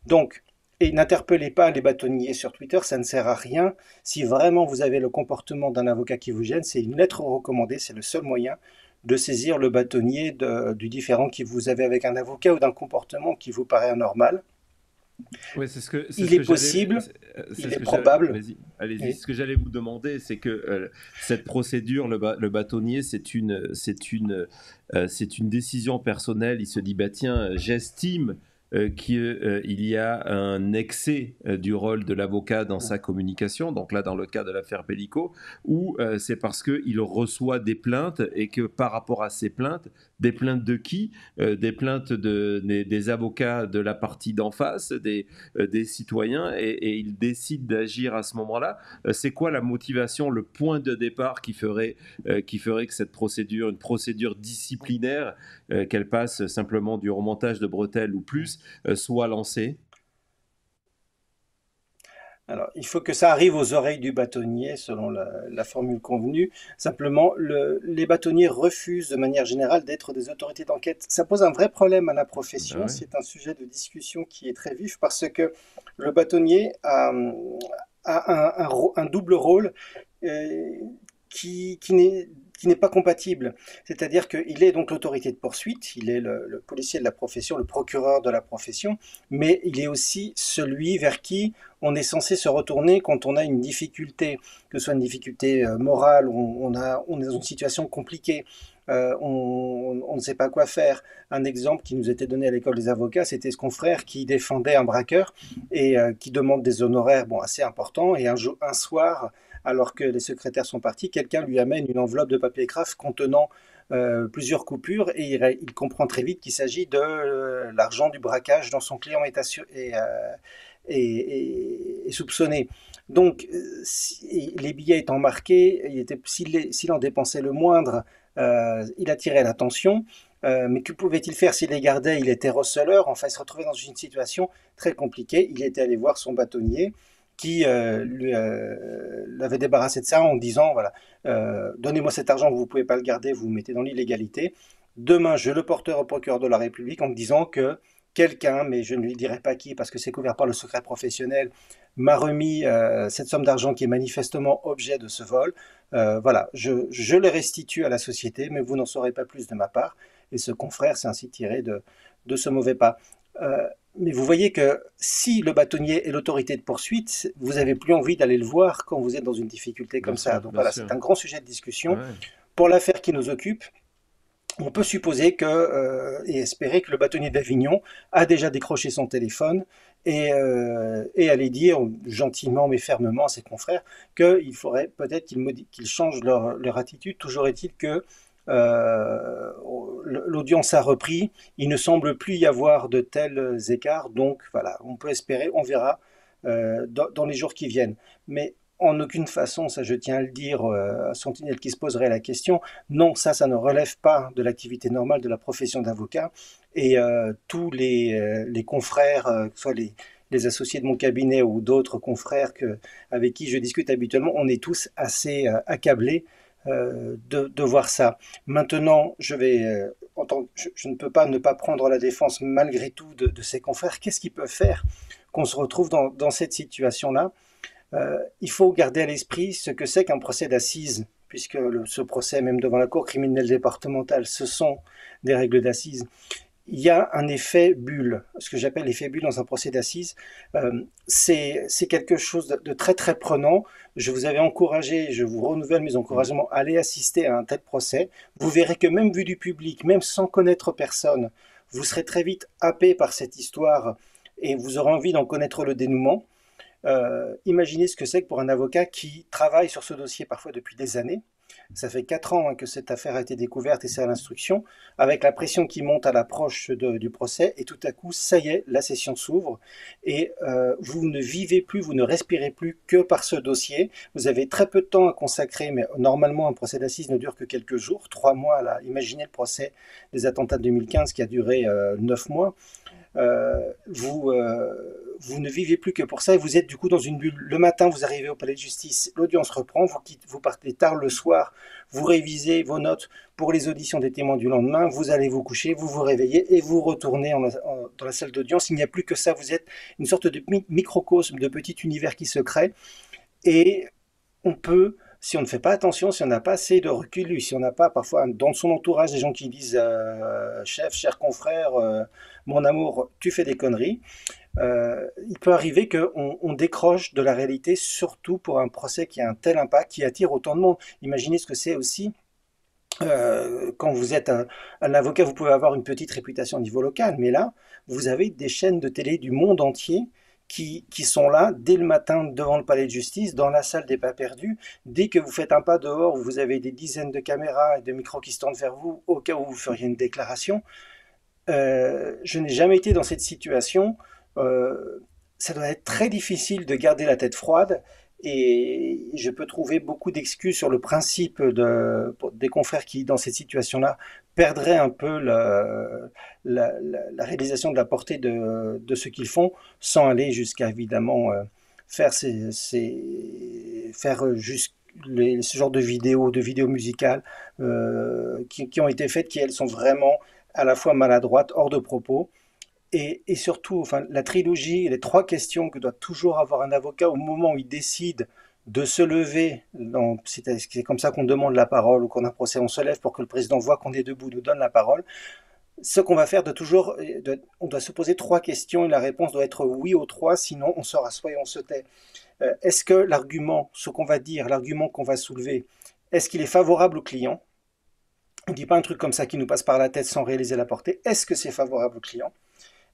Donc, et n'interpellez pas les bâtonniers sur Twitter, ça ne sert à rien. Si vraiment vous avez le comportement d'un avocat qui vous gêne, c'est une lettre recommandée, c'est le seul moyen de saisir le bâtonnier du différend que vous avez avec un avocat ou d'un comportement qui vous paraît anormal. Ouais, il est possible, il est probable. Allez-y. Ce que j'allais vous demander, c'est que cette procédure, le bâtonnier, c'est une décision personnelle. Il se dit, bah tiens, j'estime qu'il y a un excès du rôle de l'avocat dans sa communication, donc là dans le cas de l'affaire Bellico, ou c'est parce qu'il reçoit des plaintes et que par rapport à ces plaintes, des plaintes de qui? Des plaintes des avocats de la partie d'en face, des citoyens, et il décide d'agir à ce moment-là. C'est quoi la motivation, le point de départ qui ferait que cette procédure, une procédure disciplinaire, qu'elle passe simplement du remontage de bretelles ou plus, soit lancée? Alors, il faut que ça arrive aux oreilles du bâtonnier, selon la formule convenue. Simplement, les bâtonniers refusent de manière générale d'être des autorités d'enquête. Ça pose un vrai problème à la profession. Ah ouais. C'est un sujet de discussion qui est très vif parce que le bâtonnier a un double rôle qui n'est pas compatible. C'est-à-dire qu'il est donc l'autorité de poursuite, il est le policier de la profession, le procureur de la profession, mais il est aussi celui vers qui on est censé se retourner quand on a une difficulté, que ce soit une difficulté morale, on est dans une situation compliquée, on ne sait pas quoi faire. Un exemple qui nous était donné à l'école des avocats, c'était ce confrère qui défendait un braqueur et qui demande des honoraires assez importants, et un soir, alors que les secrétaires sont partis, quelqu'un lui amène une enveloppe de papier craft contenant plusieurs coupures et il comprend très vite qu'il s'agit de l'argent du braquage dont son client est soupçonné. Donc, les billets étant marqués, s'il en dépensait le moindre, il attirait l'attention. Mais que pouvait-il faire s'il les gardait? Il était receleur. Enfin, il se retrouvait dans une situation très compliquée. Il était allé voir son bâtonnier qui l'avait débarrassé de ça en disant, voilà, donnez-moi cet argent, vous ne pouvez pas le garder, vous vous mettez dans l'illégalité. Demain, je le porterai au procureur de la République en me disant que quelqu'un, mais je ne lui dirai pas qui parce que c'est couvert par le secret professionnel, m'a remis cette somme d'argent qui est manifestement objet de ce vol. Voilà, je le restitue à la société, mais vous n'en saurez pas plus de ma part. Et ce confrère s'est ainsi tiré de ce mauvais pas. Mais vous voyez que si le bâtonnier est l'autorité de poursuite, vous n'avez plus envie d'aller le voir quand vous êtes dans une difficulté comme ça. Donc voilà, c'est un grand sujet de discussion. Ouais. Pour l'affaire qui nous occupe, on peut supposer et espérer que le bâtonnier d'Avignon a déjà décroché son téléphone et aller dire gentiment mais fermement à ses confrères qu'il faudrait peut-être qu'ils changent leur attitude. Toujours est-il que l'audience a repris, il ne semble plus y avoir de tels écarts, donc voilà, on peut espérer, on verra dans les jours qui viennent. Mais en aucune façon, ça je tiens à le dire à Sentinelle qui se poserait la question, non, ça ne relève pas de l'activité normale de la profession d'avocat, et tous les confrères, que ce soit les associés de mon cabinet ou d'autres confrères avec qui je discute habituellement, on est tous assez accablés de voir ça. Maintenant, je ne peux pas ne pas prendre la défense malgré tout de ces confrères. Qu'est-ce qu'ils peuvent faire qu'on se retrouve dans cette situation-là? Il faut garder à l'esprit ce que c'est qu'un procès d'assises, puisque ce procès, même devant la Cour criminelle départementale, ce sont des règles d'assises. Il y a un effet bulle, ce que j'appelle l'effet bulle dans un procès d'assises. C'est quelque chose de très très prenant. Je vous avais encouragé, je vous renouvelle mes encouragements, à aller assister à un tel procès. Vous verrez que même vu du public, même sans connaître personne, vous serez très vite happé par cette histoire et vous aurez envie d'en connaître le dénouement. Imaginez ce que c'est que pour un avocat qui travaille sur ce dossier parfois depuis des années. Ça fait 4 ans que cette affaire a été découverte et c'est à l'instruction, avec la pression qui monte à l'approche du procès, et tout à coup, ça y est, la session s'ouvre, et vous ne vivez plus, vous ne respirez plus que par ce dossier. Vous avez très peu de temps à consacrer, mais normalement, un procès d'assises ne dure que quelques jours, 3 mois. Là. Imaginez le procès des attentats de 2015 qui a duré 9 mois. Vous ne vivez plus que pour ça et vous êtes du coup dans une bulle. Le matin, vous arrivez au palais de justice, l'audience reprend, vous partez tard le soir, vous révisez vos notes pour les auditions des témoins du lendemain, vous allez vous coucher, vous vous réveillez et vous retournez dans la salle d'audience. Il n'y a plus que ça, vous êtes une sorte de microcosme, de petit univers qui se crée et on peut, si on ne fait pas attention, si on n'a pas assez de recul, si on n'a pas parfois dans son entourage des gens qui disent chef, cher confrère, mon amour, tu fais des conneries, il peut arriver qu'on décroche de la réalité, surtout pour un procès qui a un tel impact, qui attire autant de monde. Imaginez ce que c'est aussi. Quand vous êtes un avocat, vous pouvez avoir une petite réputation au niveau local, mais là, vous avez des chaînes de télé du monde entier qui sont là dès le matin devant le palais de justice, dans la salle des pas perdus. Dès que vous faites un pas dehors, vous avez des dizaines de caméras et de micros qui se tendent vers vous au cas où vous feriez une déclaration. Je n'ai jamais été dans cette situation. Ça doit être très difficile de garder la tête froide et je peux trouver beaucoup d'excuses sur le principe des confrères qui, dans cette situation-là, perdraient un peu la réalisation de la portée de ce qu'ils font, sans aller jusqu'à évidemment faire ce genre de vidéos musicales qui ont été faites, qui elles sont vraiment à la fois maladroites, hors de propos. Et surtout, enfin, la trilogie, les 3 questions que doit toujours avoir un avocat au moment où il décide de se lever, c'est comme ça qu'on demande la parole ou qu'on a un procès, on se lève pour que le président voit qu'on est debout, nous donne la parole. Ce qu'on va faire on doit se poser 3 questions et la réponse doit être oui aux 3, sinon on se rassoit et on se tait. Est-ce que l'argument, ce qu'on va dire, l'argument qu'on va soulever, est-ce qu'il est favorable au client? On ne dit pas un truc comme ça qui nous passe par la tête sans réaliser la portée. Est-ce que c'est favorable au client?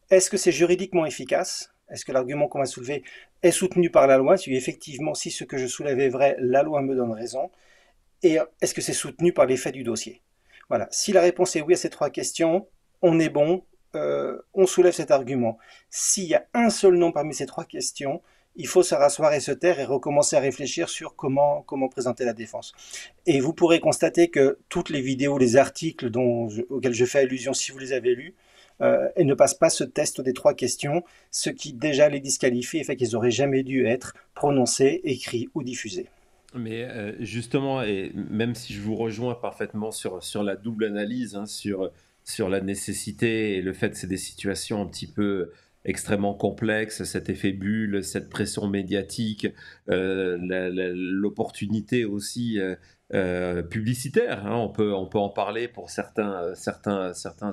Est-ce que c'est juridiquement efficace? Est-ce que l'argument qu'on va soulever est soutenu par la loi? Si effectivement, si ce que je soulève est vrai, la loi me donne raison. Et est-ce que c'est soutenu par les faits du dossier? Voilà. Si la réponse est oui à ces 3 questions, on est bon, on soulève cet argument. S'il y a un seul non parmi ces 3 questions, il faut se rasseoir et se taire et recommencer à réfléchir sur comment présenter la défense. Et vous pourrez constater que toutes les vidéos, les articles auxquels je fais allusion, si vous les avez lus, elles ne passent pas ce test des 3 questions, ce qui déjà les disqualifie et fait qu'ils n'auraient jamais dû être prononcés, écrits ou diffusés. Mais justement, et même si je vous rejoins parfaitement sur la double analyse, hein, sur la nécessité et le fait que c'est des situations un petit peu extrêmement complexes, cet effet bulle, cette pression médiatique, l'opportunité aussi publicitaire, hein, on peut en parler pour certains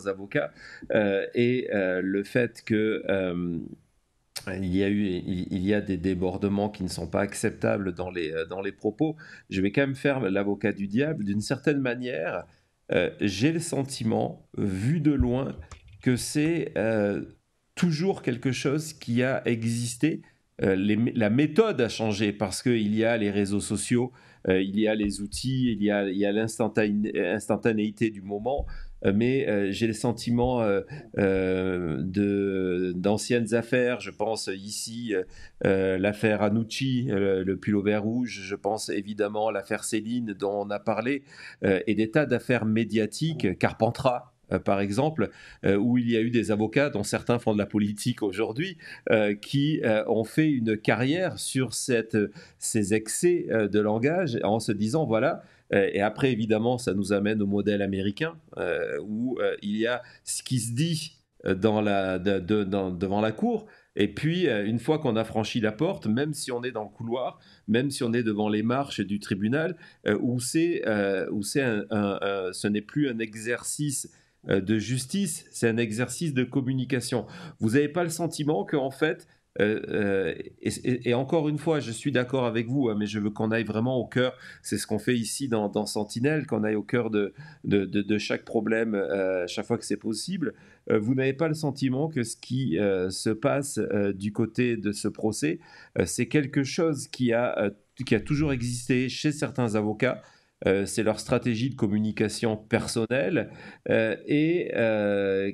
avocats, et le fait que il y a des débordements qui ne sont pas acceptables dans les propos. Je vais quand même faire l'avocat du diable. D'une certaine manière, j'ai le sentiment, vu de loin, que c'est toujours quelque chose qui a existé. La méthode a changé parce qu'il y a les réseaux sociaux, il y a les outils, il y a l'instantanéité du moment. Mais j'ai le sentiment d'anciennes affaires. Je pense ici l'affaire Annucci, le pullover rouge. Je pense évidemment l'affaire Céline dont on a parlé, et des tas d'affaires médiatiques, Carpentras. Par exemple, où il y a eu des avocats, dont certains font de la politique aujourd'hui, qui ont fait une carrière sur ces excès de langage en se disant, voilà, et après évidemment ça nous amène au modèle américain, où il y a ce qui se dit devant la cour, Et puis, une fois qu'on a franchi la porte, même si on est dans le couloir, même si on est devant les marches du tribunal, ce n'est plus un exercice de justice, c'est un exercice de communication. Vous n'avez pas le sentiment qu'en fait, et encore une fois, je suis d'accord avec vous, hein, mais je veux qu'on aille vraiment au cœur. C'est ce qu'on fait ici dans Sentinelle, qu'on aille au cœur de chaque problème chaque fois que c'est possible. Vous n'avez pas le sentiment que ce qui se passe du côté de ce procès, c'est quelque chose qui a toujours existé chez certains avocats. C'est leur stratégie de communication personnelle et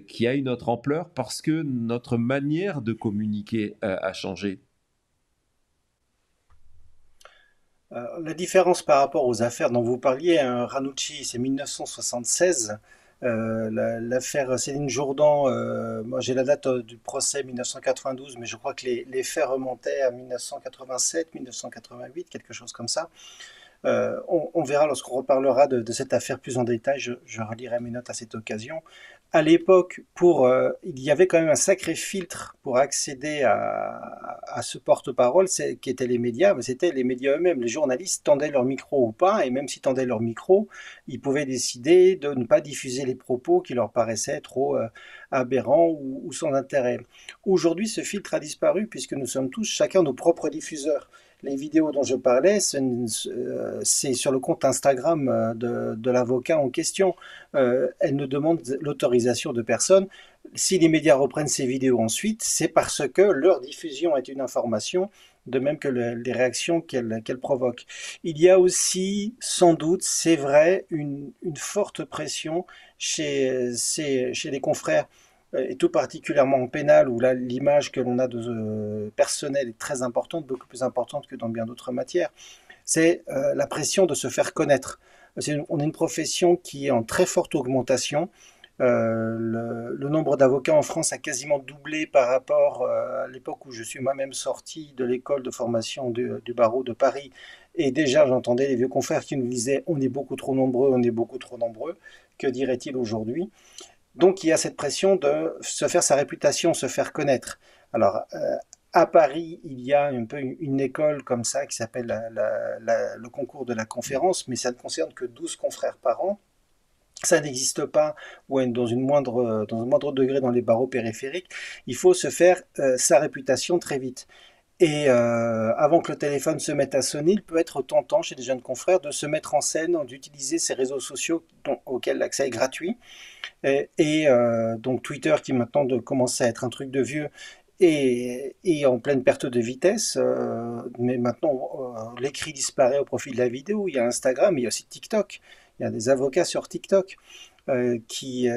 qui a une autre ampleur parce que notre manière de communiquer a changé. La différence par rapport aux affaires dont vous parliez, hein, Ranucci, c'est 1976. L'affaire Céline Jourdan, moi j'ai la date du procès 1992, mais je crois que les faits remontaient à 1987, 1988, quelque chose comme ça. On verra lorsqu'on reparlera de cette affaire plus en détail, je relirai mes notes à cette occasion. À l'époque, il y avait quand même un sacré filtre pour accéder à ce porte-parole, qui étaient les médias, mais c'était les médias eux-mêmes. Les journalistes tendaient leur micro ou pas, et même s'ils tendaient leur micro, ils pouvaient décider de ne pas diffuser les propos qui leur paraissaient trop aberrants ou sans intérêt. Aujourd'hui, ce filtre a disparu puisque nous sommes tous chacun nos propres diffuseurs. Les vidéos dont je parlais, c'est sur le compte Instagram de l'avocat en question. Elle ne demande l'autorisation de personne. Si les médias reprennent ces vidéos ensuite, c'est parce que leur diffusion est une information, de même que les réactions qu'elle provoque. Il y a aussi, sans doute, c'est vrai, une forte pression chez les confrères et tout particulièrement en pénal, où là, l'image que l'on a de personnel est très importante, beaucoup plus importante que dans bien d'autres matières, c'est la pression de se faire connaître. On est une profession qui est en très forte augmentation. Le nombre d'avocats en France a quasiment doublé par rapport à l'époque où je suis moi-même sorti de l'école de formation du barreau de Paris. Et déjà, j'entendais les vieux confrères qui nous disaient « on est beaucoup trop nombreux, on est beaucoup trop nombreux ». Que dirait-il aujourd'hui ? Donc il y a cette pression de se faire sa réputation, se faire connaître. Alors à Paris, il y a un peu une école comme ça qui s'appelle le concours de la conférence, mais ça ne concerne que 12 confrères par an. Ça n'existe pas, ou dans un moindre degré dans les barreaux périphériques. Il faut se faire sa réputation très vite. Et avant que le téléphone se mette à sonner, il peut être tentant chez des jeunes confrères de se mettre en scène, d'utiliser ces réseaux sociaux auxquels l'accès est gratuit. Donc Twitter qui maintenant commence à être un truc de vieux et en pleine perte de vitesse, mais maintenant l'écrit disparaît au profit de la vidéo. Il y a Instagram, il y a aussi TikTok. Il y a des avocats sur TikTok qui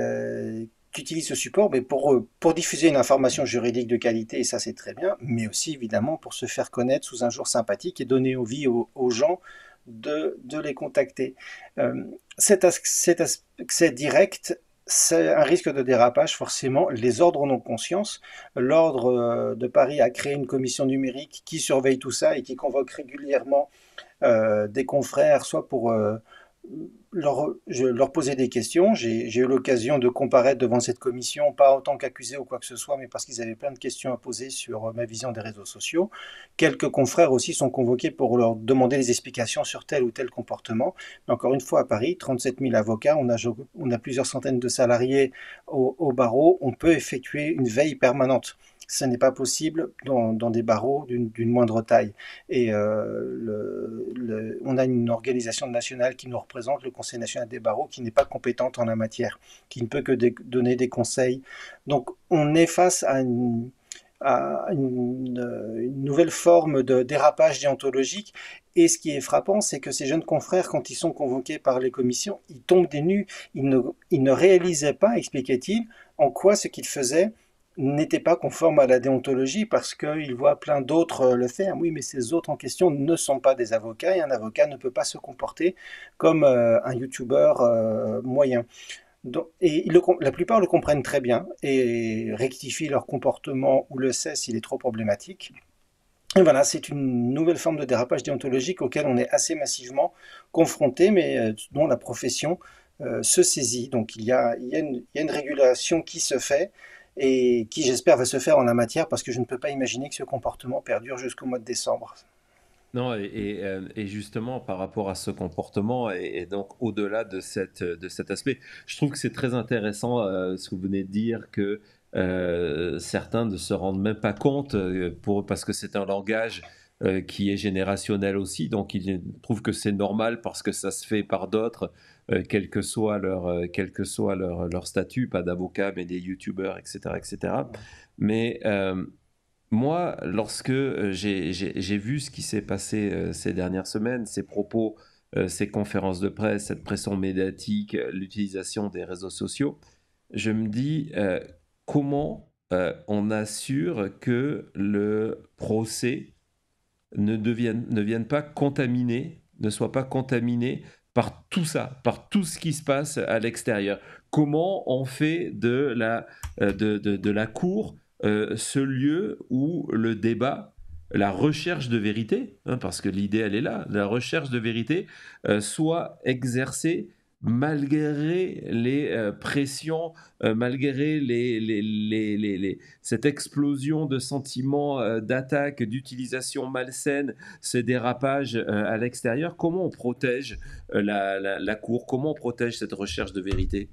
utilisent ce support mais pour diffuser une information juridique de qualité, et ça c'est très bien, mais aussi évidemment pour se faire connaître sous un jour sympathique et donner envie aux gens de les contacter. Cet accès direct, c'est un risque de dérapage forcément. Les ordres en ont conscience. L'ordre de Paris a créé une commission numérique qui surveille tout ça et qui convoque régulièrement des confrères, soit pour leur poser des questions. J'ai eu l'occasion de comparaître devant cette commission, pas en tant qu'accusé ou quoi que ce soit, mais parce qu'ils avaient plein de questions à poser sur ma vision des réseaux sociaux. Quelques confrères aussi sont convoqués pour leur demander des explications sur tel ou tel comportement. Mais encore une fois, à Paris, 37 000 avocats, on a plusieurs centaines de salariés au barreau, on peut effectuer une veille permanente. Ce n'est pas possible dans des barreaux d'une moindre taille. Et on a une organisation nationale qui nous représente, le Conseil national des barreaux, qui n'est pas compétente en la matière, qui ne peut que donner des conseils. Donc on est face à une nouvelle forme de dérapage déontologique. Et ce qui est frappant, c'est que ces jeunes confrères, quand ils sont convoqués par les commissions, ils tombent des nues. Ils ne réalisaient pas, expliquait-il, en quoi ce qu'ils faisaient n'était pas conforme à la déontologie parce qu'ils voient plein d'autres le faire. Oui, mais ces autres en question ne sont pas des avocats et un avocat ne peut pas se comporter comme un youtubeur moyen. Donc, et la plupart le comprennent très bien et rectifient leur comportement ou le cessent s'il est trop problématique. Et voilà, c'est une nouvelle forme de dérapage déontologique auquel on est assez massivement confronté, mais dont la profession se saisit. Donc il y a une régulation qui se fait. et qui, j'espère, va se faire en la matière parce que je ne peux pas imaginer que ce comportement perdure jusqu'au mois de décembre. Non, et justement, par rapport à ce comportement, et donc au-delà de cet aspect, je trouve que c'est très intéressant ce que vous venez de dire, que certains ne se rendent même pas compte, parce que c'est un langage qui est générationnel aussi, donc ils trouvent que c'est normal parce que ça se fait par d'autres, quel que soit leur statut, pas d'avocat, mais des youtubeurs, etc., etc. Mais moi, lorsque j'ai vu ce qui s'est passé ces dernières semaines, ces propos, ces conférences de presse, cette pression médiatique, l'utilisation des réseaux sociaux, je me dis comment on assure que le procès ne vienne pas contaminé, ne soit pas contaminé par tout ça, par tout ce qui se passe à l'extérieur. Comment on fait de la cour ce lieu où le débat, la recherche de vérité, hein, parce que l'idée elle est là, la recherche de vérité soit exercée malgré les pressions, malgré cette explosion de sentiments d'attaque, d'utilisation malsaine, ces dérapages à l'extérieur. Comment on protège la cour? Comment on protège cette recherche de vérité?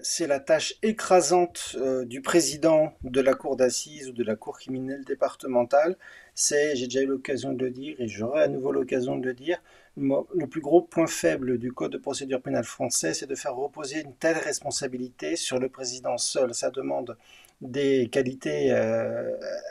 C'est la tâche écrasante du président de la cour d'assises ou de la cour criminelle départementale. J'ai déjà eu l'occasion de le dire et j'aurai à nouveau l'occasion de le dire, le plus gros point faible du Code de procédure pénale français, c'est de faire reposer une telle responsabilité sur le président seul. Ça demande des qualités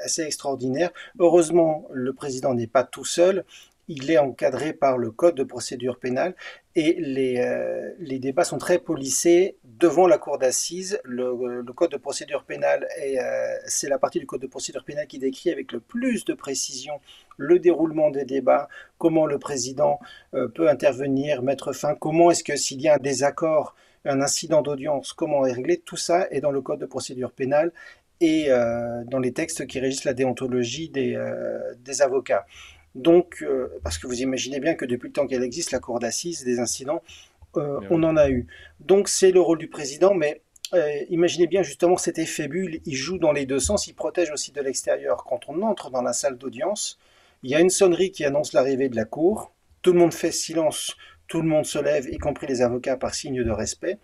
assez extraordinaires. Heureusement, le président n'est pas tout seul. Il est encadré par le Code de procédure pénale et les débats sont très policés devant la cour d'assises. Le Code de procédure pénale, c'est la partie du Code de procédure pénale qui décrit avec le plus de précision le déroulement des débats, comment le président peut intervenir, mettre fin, comment est-ce que s'il y a un désaccord, un incident d'audience, comment est réglé, tout ça est dans le Code de procédure pénale et dans les textes qui régissent la déontologie des avocats. Donc, parce que vous imaginez bien que depuis le temps qu'elle existe, la cour d'assises, des incidents, on en a eu. Donc, c'est le rôle du président, mais imaginez bien justement cet effet bulle, il joue dans les deux sens, il protège aussi de l'extérieur. Quand on entre dans la salle d'audience, il y a une sonnerie qui annonce l'arrivée de la cour, tout le monde fait silence, tout le monde se lève, y compris les avocats par signe de respect,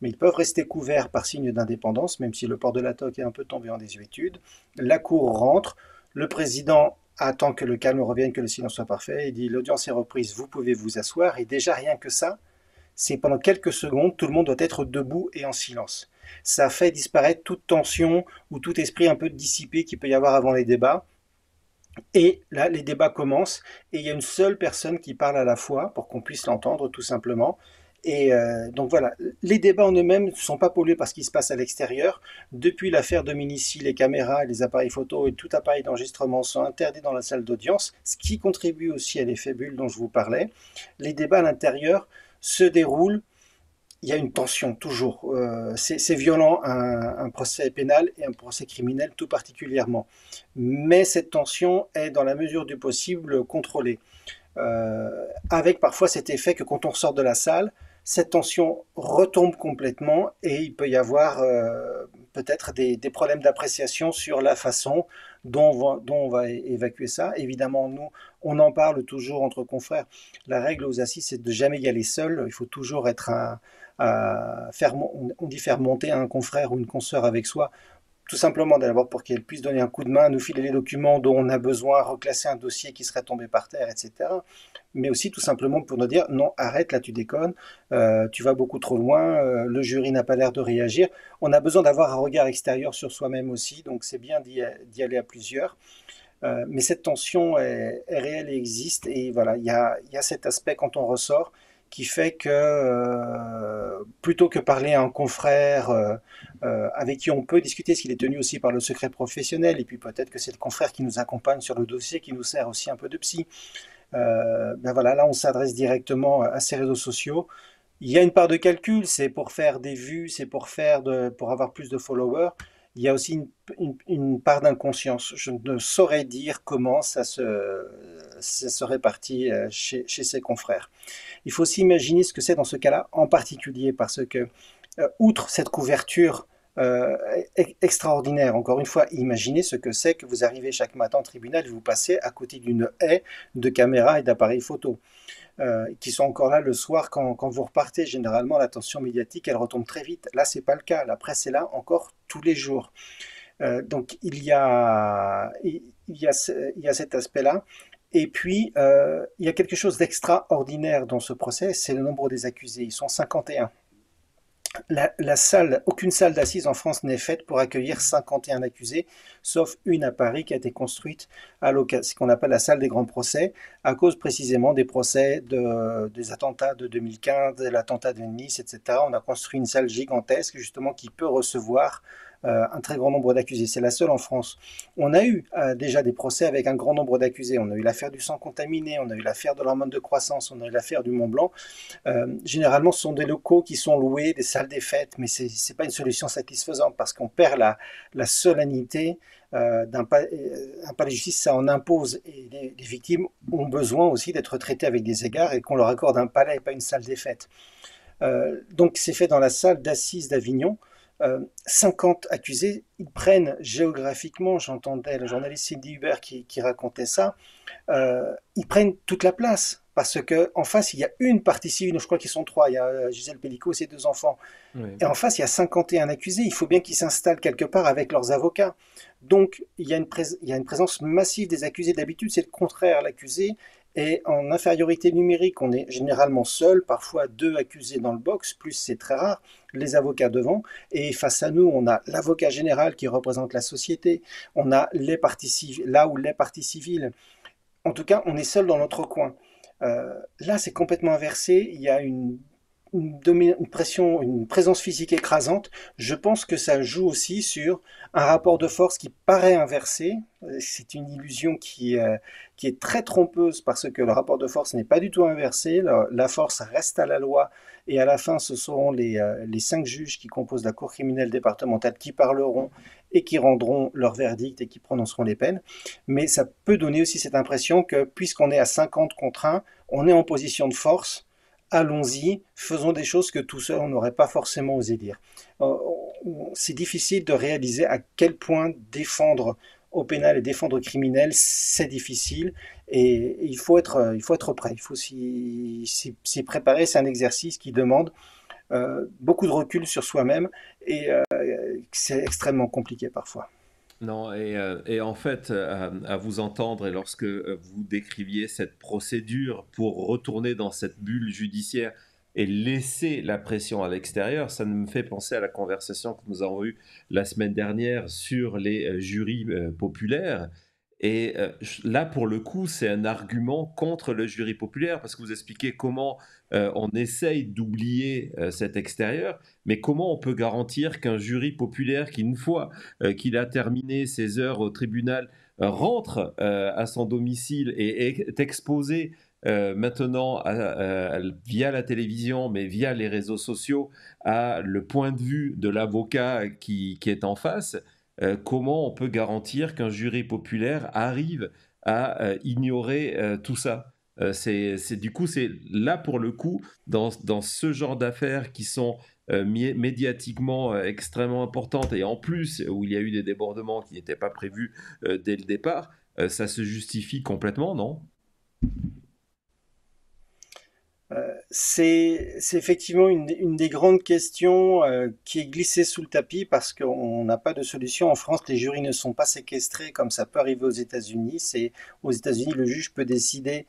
mais ils peuvent rester couverts par signe d'indépendance, même si le port de la toque est un peu tombé en désuétude. La cour rentre, le président attend que le calme revienne, que le silence soit parfait, il dit l'audience est reprise, vous pouvez vous asseoir, et déjà rien que ça, c'est pendant quelques secondes, tout le monde doit être debout et en silence. Ça fait disparaître toute tension ou tout esprit un peu dissipé qu'il peut y avoir avant les débats. Et là, les débats commencent et il y a une seule personne qui parle à la fois pour qu'on puisse l'entendre tout simplement. Et donc voilà, les débats en eux-mêmes ne sont pas pollués par ce qui se passe à l'extérieur. Depuis l'affaire Dominici, les caméras, les appareils photo et tout appareil d'enregistrement sont interdits dans la salle d'audience, ce qui contribue aussi à l'effet bulle dont je vous parlais. Les débats à l'intérieur se déroulent, il y a une tension toujours. C'est violent un procès pénal et un procès criminel tout particulièrement. Mais cette tension est dans la mesure du possible contrôlée. Avec parfois cet effet que quand on sort de la salle, cette tension retombe complètement et il peut y avoir peut-être des problèmes d'appréciation sur la façon dont on va évacuer ça. Évidemment, nous, on en parle toujours entre confrères. La règle aux assises, c'est de jamais y aller seul. Il faut toujours être on dit faire monter un confrère ou une consoeur avec soi, tout simplement d'abord pour qu'elle puisse donner un coup de main, nous filer les documents dont on a besoin, reclasser un dossier qui serait tombé par terre, etc. Mais aussi tout simplement pour nous dire non, arrête, là tu déconnes, tu vas beaucoup trop loin, le jury n'a pas l'air de réagir. On a besoin d'avoir un regard extérieur sur soi-même aussi, donc c'est bien d'y aller à plusieurs. Mais cette tension est réelle et existe, et voilà, il y a cet aspect quand on ressort qui fait que plutôt que parler à un confrère avec qui on peut discuter, ce qu'il est tenu aussi par le secret professionnel, et puis peut-être que c'est le confrère qui nous accompagne sur le dossier, qui nous sert aussi un peu de psy, ben voilà, là on s'adresse directement à ces réseaux sociaux. Il y a une part de calcul, c'est pour faire des vues, c'est pour avoir plus de followers. Il y a aussi une part d'inconscience. Je ne saurais dire comment ça se répartit chez ses confrères. Il faut aussi imaginer ce que c'est dans ce cas-là en particulier, parce que outre cette couverture extraordinaire. Encore une fois, imaginez ce que c'est que vous arrivez chaque matin au tribunal et vous passez à côté d'une haie de caméras et d'appareils photo qui sont encore là le soir quand vous repartez. Généralement, l'attention médiatique, elle retombe très vite. Là, c'est pas le cas. La presse est là encore tous les jours. Donc, il y a cet aspect-là. Et puis, il y a quelque chose d'extraordinaire dans ce procès, c'est le nombre des accusés. Ils sont 51. Aucune salle d'assises en France n'est faite pour accueillir 51 accusés, sauf une à Paris qui a été construite à ce qu'on appelle la salle des grands procès, à cause précisément des procès des attentats de 2015, de l'attentat de Nice, etc. On a construit une salle gigantesque, justement, qui peut recevoir un très grand nombre d'accusés. C'est la seule en France. On a eu déjà des procès avec un grand nombre d'accusés. On a eu l'affaire du sang contaminé, on a eu l'affaire de l'hormone de croissance, on a eu l'affaire du Mont Blanc. Généralement, ce sont des locaux qui sont loués, des salles des fêtes, mais ce n'est pas une solution satisfaisante parce qu'on perd la solennité d'un palais de justice, ça en impose. Et les victimes ont besoin aussi d'être traitées avec des égards et qu'on leur accorde un palais et pas une salle des fêtes. Donc c'est fait dans la salle d'assises d'Avignon. 50 accusés, ils prennent géographiquement, j'entendais le journaliste Cindy Hubert qui racontait ça, ils prennent toute la place. Parce qu'en face, il y a une partie civile, je crois qu'ils sont 3, il y a Gisèle Pellicot et ses 2 enfants. Oui. Et en face, il y a 51 accusés, il faut bien qu'ils s'installent quelque part avec leurs avocats. Donc, il y a une présence massive des accusés. D'habitude, c'est le contraire, l'accusé est en infériorité numérique. On est généralement seul, parfois 2 accusés dans le box, plus c'est très rare, les avocats devant. Et face à nous, on a l'avocat général qui représente la société, on a les parties civiles, là où les parties civiles. En tout cas, on est seul dans notre coin. Là, c'est complètement inversé. Il y a une pression, une présence physique écrasante. Je pense que ça joue aussi sur un rapport de force qui paraît inversé. C'est une illusion qui est très trompeuse parce que le rapport de force n'est pas du tout inversé. La force reste à la loi et à la fin, ce seront les 5 juges qui composent la Cour criminelle départementale qui parleront et qui rendront leur verdict et qui prononceront les peines. Mais ça peut donner aussi cette impression que puisqu'on est à 50 contre 1, on est en position de force, allons-y, faisons des choses que tout seul on n'aurait pas forcément osé dire. C'est difficile de réaliser à quel point défendre au pénal et défendre au criminel, c'est difficile et il faut être prêt, il faut s'y préparer. C'est un exercice qui demande beaucoup de recul sur soi-même et c'est extrêmement compliqué parfois. Non, et en fait, à vous entendre, et lorsque vous décriviez cette procédure pour retourner dans cette bulle judiciaire et laisser la pression à l'extérieur, ça me fait penser à la conversation que nous avons eue la semaine dernière sur les jurys populaires. Et là, pour le coup, c'est un argument contre le jury populaire, parce que vous expliquez comment on essaye d'oublier cet extérieur, mais comment on peut garantir qu'un jury populaire qui, une fois qu'il a terminé ses heures au tribunal, rentre à son domicile et est exposé maintenant via la télévision, mais via les réseaux sociaux, à le point de vue de l'avocat qui est en face. Comment on peut garantir qu'un jury populaire arrive à ignorer tout ça? Du coup, c'est là pour le coup, dans ce genre d'affaires qui sont médiatiquement extrêmement importantes et en plus où il y a eu des débordements qui n'étaient pas prévus dès le départ, ça se justifie complètement, non? C'est effectivement une des grandes questions qui est glissée sous le tapis parce qu'on n'a pas de solution. En France, les jurys ne sont pas séquestrés comme ça peut arriver aux États-Unis. Aux États-Unis, le juge peut décider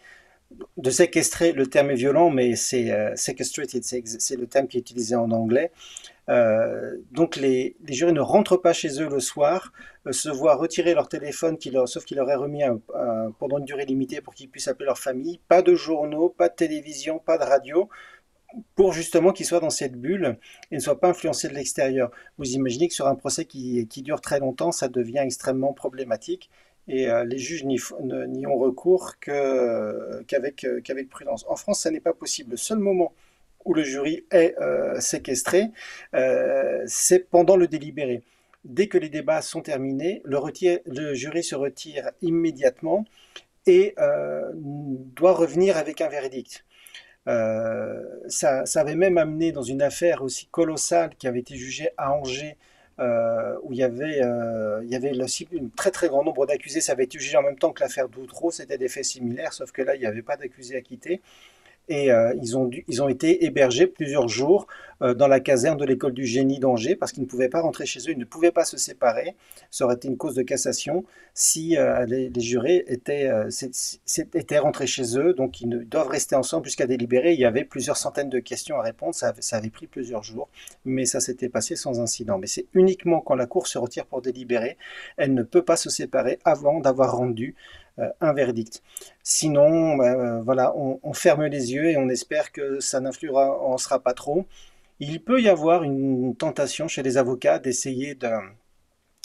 de séquestrer. Le terme est violent, mais c'est sequestrated, c'est le terme qui est utilisé en anglais. Donc les jurys ne rentrent pas chez eux le soir, se voient retirer leur téléphone, sauf qu'il leur est remis pendant une durée limitée pour qu'ils puissent appeler leur famille. Pas de journaux, pas de télévision, pas de radio, pour justement qu'ils soient dans cette bulle et ne soient pas influencés de l'extérieur. Vous imaginez que sur un procès qui dure très longtemps, ça devient extrêmement problématique. Et les juges n'y ont recours qu'avec prudence. En France, ça n'est pas possible. Le seul moment où le jury est séquestré, c'est pendant le délibéré. Dès que les débats sont terminés, le jury se retire immédiatement et doit revenir avec un verdict. Ça avait même amené dans une affaire aussi colossale qui avait été jugée à Angers, où il y avait aussi un très très grand nombre d'accusés. Ça avait été jugé en même temps que l'affaire Doutreau, c'était des faits similaires, sauf que là, il n'y avait pas d'accusés acquittés. Et ils ont été hébergés plusieurs jours dans la caserne de l'école du génie d'Angers parce qu'ils ne pouvaient pas rentrer chez eux, ils ne pouvaient pas se séparer. Ça aurait été une cause de cassation si les jurés étaient rentrés chez eux, donc ils doivent rester ensemble jusqu'à délibérer. Il y avait plusieurs centaines de questions à répondre, ça avait pris plusieurs jours, mais ça s'était passé sans incident. Mais c'est uniquement quand la Cour se retire pour délibérer, elle ne peut pas se séparer avant d'avoir rendu un verdict. Sinon, voilà, on ferme les yeux et on espère que ça n'influera, on sera pas trop. Il peut y avoir une tentation chez les avocats d'essayer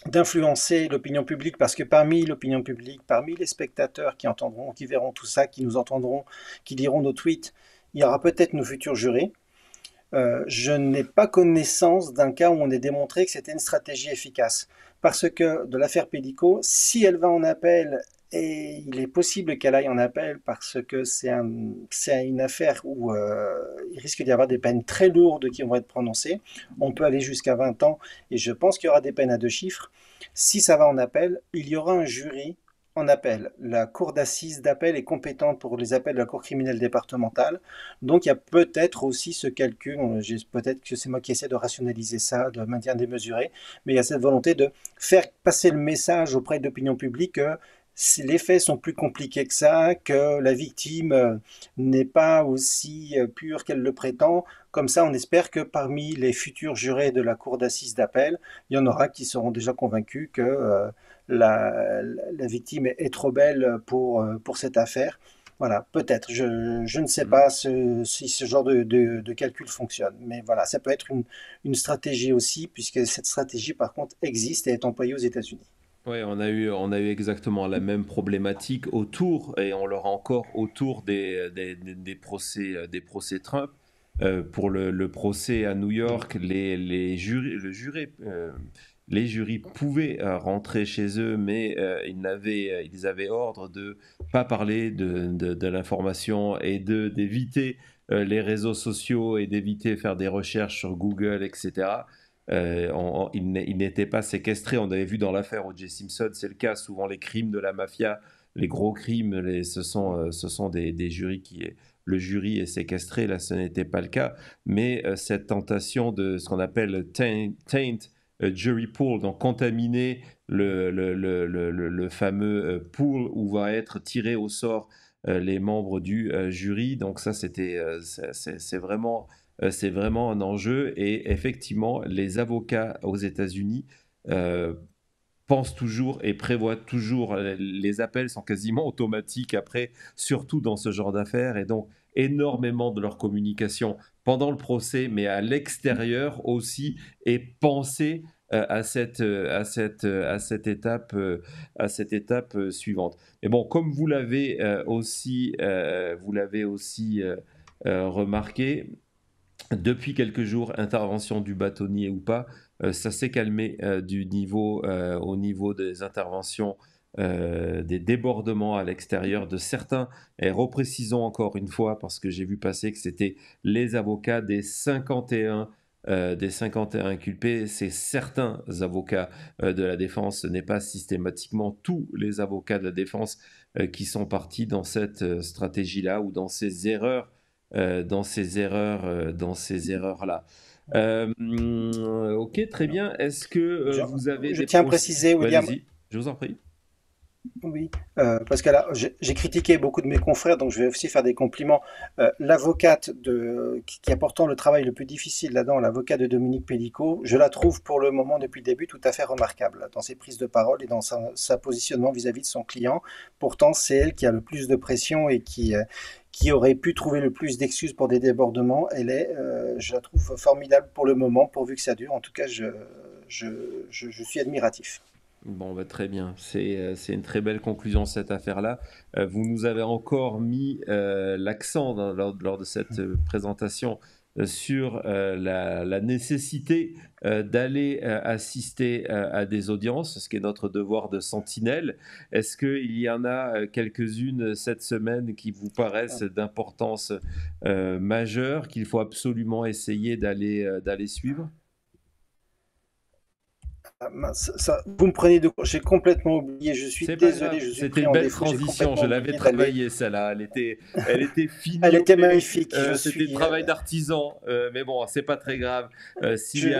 d'influencer l'opinion publique parce que parmi l'opinion publique, parmi les spectateurs qui entendront, qui verront tout ça, qui nous entendront, qui liront nos tweets, il y aura peut-être nos futurs jurés. Je n'ai pas connaissance d'un cas où on ait démontré que c'était une stratégie efficace. Parce que de l'affaire Pellico, si elle va en appel, et il est possible qu'elle aille en appel parce que c'est une affaire où il risque d'y avoir des peines très lourdes qui vont être prononcées. On peut aller jusqu'à 20 ans et je pense qu'il y aura des peines à 2 chiffres. Si ça va en appel, il y aura un jury en appel. La cour d'assises d'appel est compétente pour les appels de la cour criminelle départementale. Donc il y a peut-être aussi ce calcul, peut-être que c'est moi qui essaie de rationaliser ça, de manière démesurée, mais il y a cette volonté de faire passer le message auprès de l'opinion publique que les faits sont plus compliqués que ça, que la victime n'est pas aussi pure qu'elle le prétend. Comme ça, on espère que parmi les futurs jurés de la cour d'assises d'appel, il y en aura qui seront déjà convaincus que la victime est trop belle pour cette affaire. Voilà, peut-être. Je ne sais pas si ce genre de calcul fonctionne. Mais voilà, ça peut être une stratégie aussi, puisque cette stratégie, par contre, existe et est employée aux États-Unis. Oui, on a eu exactement la même problématique autour, et on l'aura encore autour des procès Trump. Pour le procès à New York, les jurys pouvaient rentrer chez eux, mais ils avaient ordre de pas parler de l'information et d'éviter les réseaux sociaux et d'éviter faire des recherches sur Google, etc. Ils n'étaient pas séquestrés. On avait vu dans l'affaire O.J. Simpson, c'est le cas. Souvent, les crimes de la mafia, les gros crimes, ce sont des jurys le jury est séquestré. Là, ce n'était pas le cas. Mais cette tentation de ce qu'on appelle taint jury pool, donc contaminer le fameux pool où va être tiré au sort les membres du jury. Donc ça, c'est vraiment un enjeu. Et effectivement, les avocats aux États-Unis pensent toujours et prévoient toujours, les appels sont quasiment automatiques après, surtout dans ce genre d'affaires. Et donc, énormément de leur communication pendant le procès, mais à l'extérieur aussi, est pensée à cette étape suivante. Mais bon, comme vous l'avez aussi remarqué, depuis quelques jours, intervention du bâtonnier ou pas, ça s'est calmé au niveau des interventions, des débordements à l'extérieur de certains. Et reprécisons encore une fois, parce que j'ai vu passer que c'était les avocats des 51 inculpés. C'est certains avocats de la défense, ce n'est pas systématiquement tous les avocats de la défense qui sont partis dans cette stratégie-là ou dans ces erreurs dans ces erreurs-là. Ok, très bien. Est-ce que Je, vous avez je des tiens à procès? préciser, Ouais, William, allez-y, je vous en prie. oui, parce que là, j'ai critiqué beaucoup de mes confrères, donc je vais aussi faire des compliments. L'avocate qui a pourtant le travail le plus difficile là-dedans, l'avocate de Dominique Pellico, je la trouve pour le moment, depuis le début, tout à fait remarquable dans ses prises de parole et dans sa positionnement vis-à-vis de son client. Pourtant, c'est elle qui a le plus de pression et qui aurait pu trouver le plus d'excuses pour des débordements. Je la trouve formidable pour le moment, pourvu que ça dure. En tout cas, je suis admiratif. Bon, bah, très bien. C'est une très belle conclusion, cette affaire-là. Vous nous avez encore mis l'accent lors de cette présentation sur la nécessité d'aller assister à des audiences, ce qui est notre devoir de sentinelle. Est-ce qu'il y en a quelques-unes cette semaine qui vous paraissent d'importance majeure, qu'il faut absolument essayer d'aller suivre? Vous me prenez de court, j'ai complètement oublié, je suis C'est pas désolé, grave, je suis c'était pris une en belle défaut, j'ai transition, je complètement l'avais oublié d'aller. travaillée celle-là, elle était Elle était fignolée, magnifique, c'était travail d'artisan, mais bon, c'est pas très grave. je, Si suis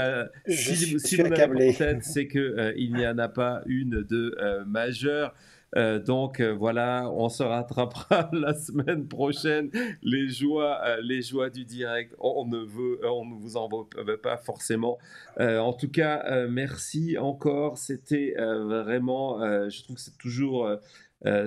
vous n'avez pas en accablé. tête, c'est que il n'y en a pas une de majeure. Donc voilà, on se rattrapera la semaine prochaine. Les joies du direct, on ne vous en veut pas forcément. En tout cas, merci encore. C'était vraiment, je trouve que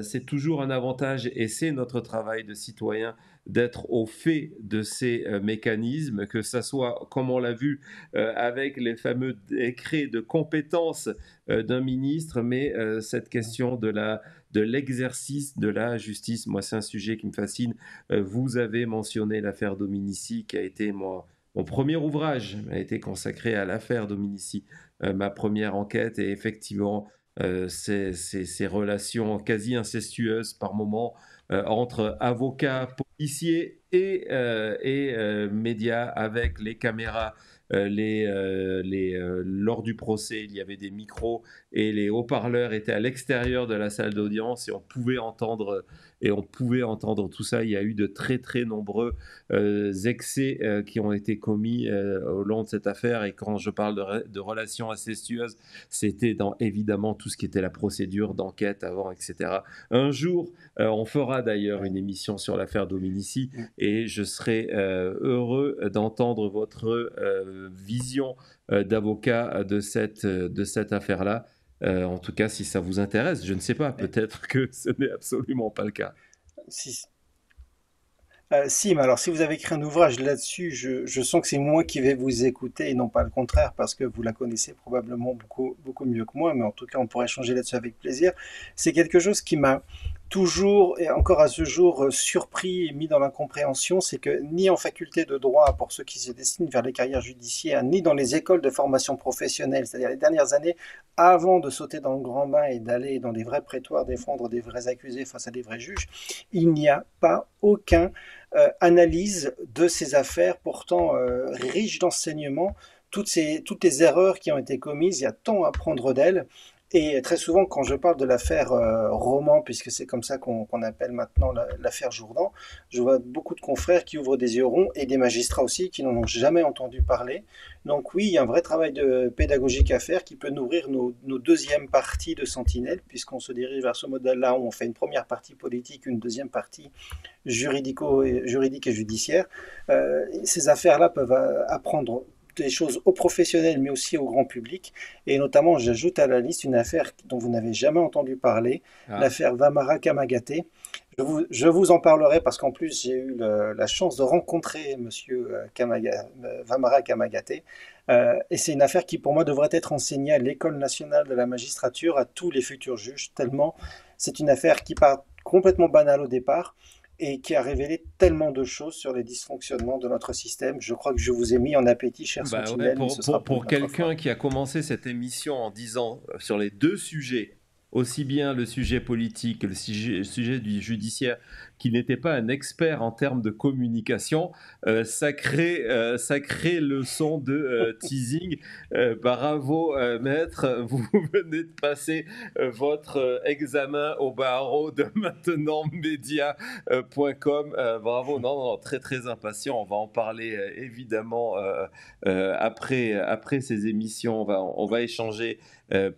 c'est toujours un avantage et c'est notre travail de citoyen d'être au fait de ces mécanismes, que ça soit, comme on l'a vu, avec les fameux décrets de compétences d'un ministre, mais cette question de l'exercice de la justice, moi c'est un sujet qui me fascine. Vous avez mentionné l'affaire Dominici, qui a été mon premier ouvrage, a été consacré à l'affaire Dominici, ma première enquête, et effectivement, ces relations quasi incestueuses par moments entre avocats, policiers et médias, avec les caméras. Lors du procès, il y avait des micros et les haut-parleurs étaient à l'extérieur de la salle d'audience et on pouvait entendre tout ça. Il y a eu de très très nombreux excès qui ont été commis au long de cette affaire, et quand je parle de relations incestueuses, c'était dans évidemment tout ce qui était la procédure d'enquête avant, etc. Un jour, on fera d'ailleurs une émission sur l'affaire Dominici, et je serai heureux d'entendre votre vision d'avocat de cette affaire-là. En tout cas, si ça vous intéresse, je ne sais pas, peut-être que ce n'est absolument pas le cas. Si, si, mais alors si vous avez écrit un ouvrage là-dessus, je sens que c'est moi qui vais vous écouter et non pas le contraire, parce que vous la connaissez probablement beaucoup, beaucoup mieux que moi, mais en tout cas on pourrait échanger là-dessus avec plaisir. C'est quelque chose qui m'a toujours, et encore à ce jour, surpris et mis dans l'incompréhension, c'est que ni en faculté de droit, pour ceux qui se destinent vers les carrières judiciaires, ni dans les écoles de formation professionnelle, c'est-à-dire les dernières années, avant de sauter dans le grand bain et d'aller dans des vrais prétoires défendre des vrais accusés face à des vrais juges, il n'y a pas aucun analyse de ces affaires pourtant riches d'enseignements, toutes les erreurs qui ont été commises, il y a tant à prendre d'elles. Et très souvent, quand je parle de l'affaire Roman, puisque c'est comme ça qu'on appelle maintenant l'affaire Jourdan, je vois beaucoup de confrères qui ouvrent des yeux ronds et des magistrats aussi qui n'en ont jamais entendu parler. Donc oui, il y a un vrai travail pédagogique à faire qui peut nourrir nos deuxièmes parties de Sentinelle, puisqu'on se dirige vers ce modèle-là où on fait une première partie politique, une deuxième partie juridique et judiciaire. Ces affaires-là peuvent apprendre des choses aux professionnels, mais aussi au grand public. Et notamment, j'ajoute à la liste une affaire dont vous n'avez jamais entendu parler, l'affaire Vamara Kamagaté. Je vous en parlerai parce qu'en plus, j'ai eu la chance de rencontrer monsieur Vamara Kamagaté. Et c'est une affaire qui, pour moi, devrait être enseignée à l'École nationale de la magistrature, à tous les futurs juges, tellement c'est une affaire qui part complètement banale au départ, et qui a révélé tellement de choses sur les dysfonctionnements de notre système. Je crois que je vous ai mis en appétit, cher Sentinelle. Pour quelqu'un qui a commencé cette émission en disant sur les deux sujets, aussi bien le sujet politique que le sujet du judiciaire, qui n'était pas un expert en termes de communication, sacrée leçon de teasing. Bravo, maître, vous venez de passer votre examen au barreau de maintenant média.com. Bravo, non, très très impatient. On va en parler évidemment après ces émissions. On va échanger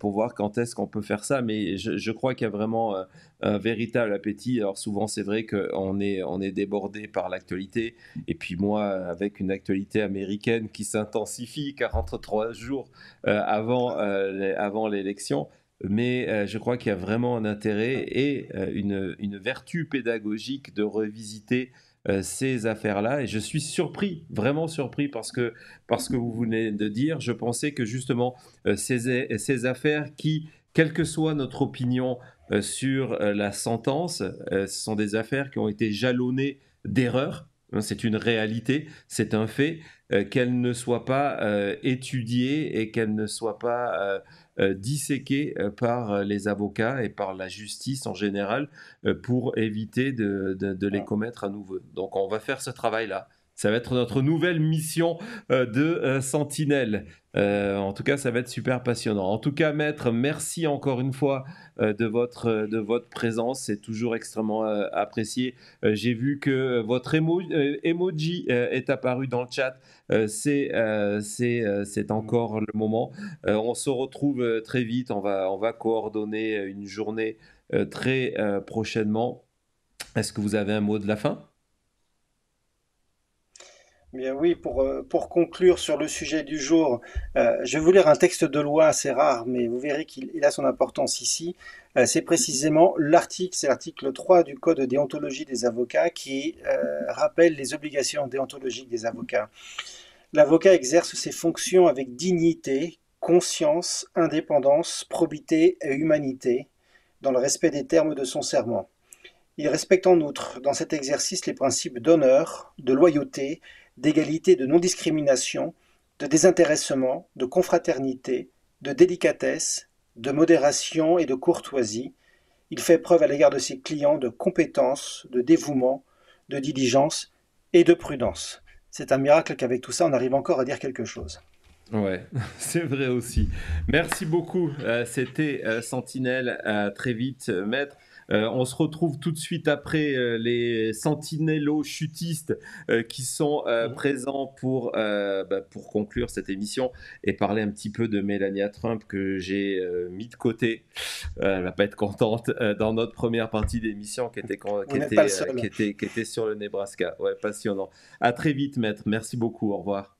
pour voir quand est-ce qu'on peut faire ça, mais je crois qu'il y a vraiment un véritable appétit. Alors souvent c'est vrai qu'on est débordé par l'actualité, et puis moi avec une actualité américaine qui s'intensifie 43 jours avant l'élection, mais je crois qu'il y a vraiment un intérêt et une vertu pédagogique de revisiter ces affaires-là, et je suis surpris, vraiment surpris, parce que vous venez de dire, je pensais que justement ces affaires qui, quelle que soit notre opinion sur la sentence, ce sont des affaires qui ont été jalonnées d'erreurs, C'est une réalité, c'est un fait, qu'elle ne soit pas étudiée et qu'elle ne soit pas disséquée par les avocats et par la justice en général pour éviter de les commettre à nouveau. Donc on va faire ce travail-là. Ça va être notre nouvelle mission de Sentinelle. En tout cas, ça va être super passionnant. En tout cas, Maître, merci encore une fois de votre présence. C'est toujours extrêmement apprécié. J'ai vu que votre emoji est apparu dans le chat. C'est encore le moment. On se retrouve très vite. On va coordonner une journée très prochainement. Est-ce que vous avez un mot de la fin? Bien oui, pour conclure sur le sujet du jour, je vais vous lire un texte de loi assez rare, mais vous verrez qu'il a son importance ici. C'est précisément c'est l'article 3 du Code de déontologie des avocats qui rappelle les obligations déontologiques des avocats. L'avocat exerce ses fonctions avec dignité, conscience, indépendance, probité et humanité, dans le respect des termes de son serment. Il respecte en outre, dans cet exercice, les principes d'honneur, de loyauté, d'égalité, de non-discrimination, de désintéressement, de confraternité, de délicatesse, de modération et de courtoisie. Il fait preuve à l'égard de ses clients de compétence, de dévouement, de diligence et de prudence. C'est un miracle qu'avec tout ça, on arrive encore à dire quelque chose. Ouais, c'est vrai aussi. Merci beaucoup. C'était Sentinelle. À très vite, Maître. On se retrouve tout de suite après les sentinellos chutistes qui sont présents pour conclure cette émission et parler un petit peu de Melania Trump que j'ai mis de côté. Elle va pas être contente dans notre première partie d'émission qui était sur le Nebraska. Ouais, passionnant. À très vite, Maître. Merci beaucoup. Au revoir.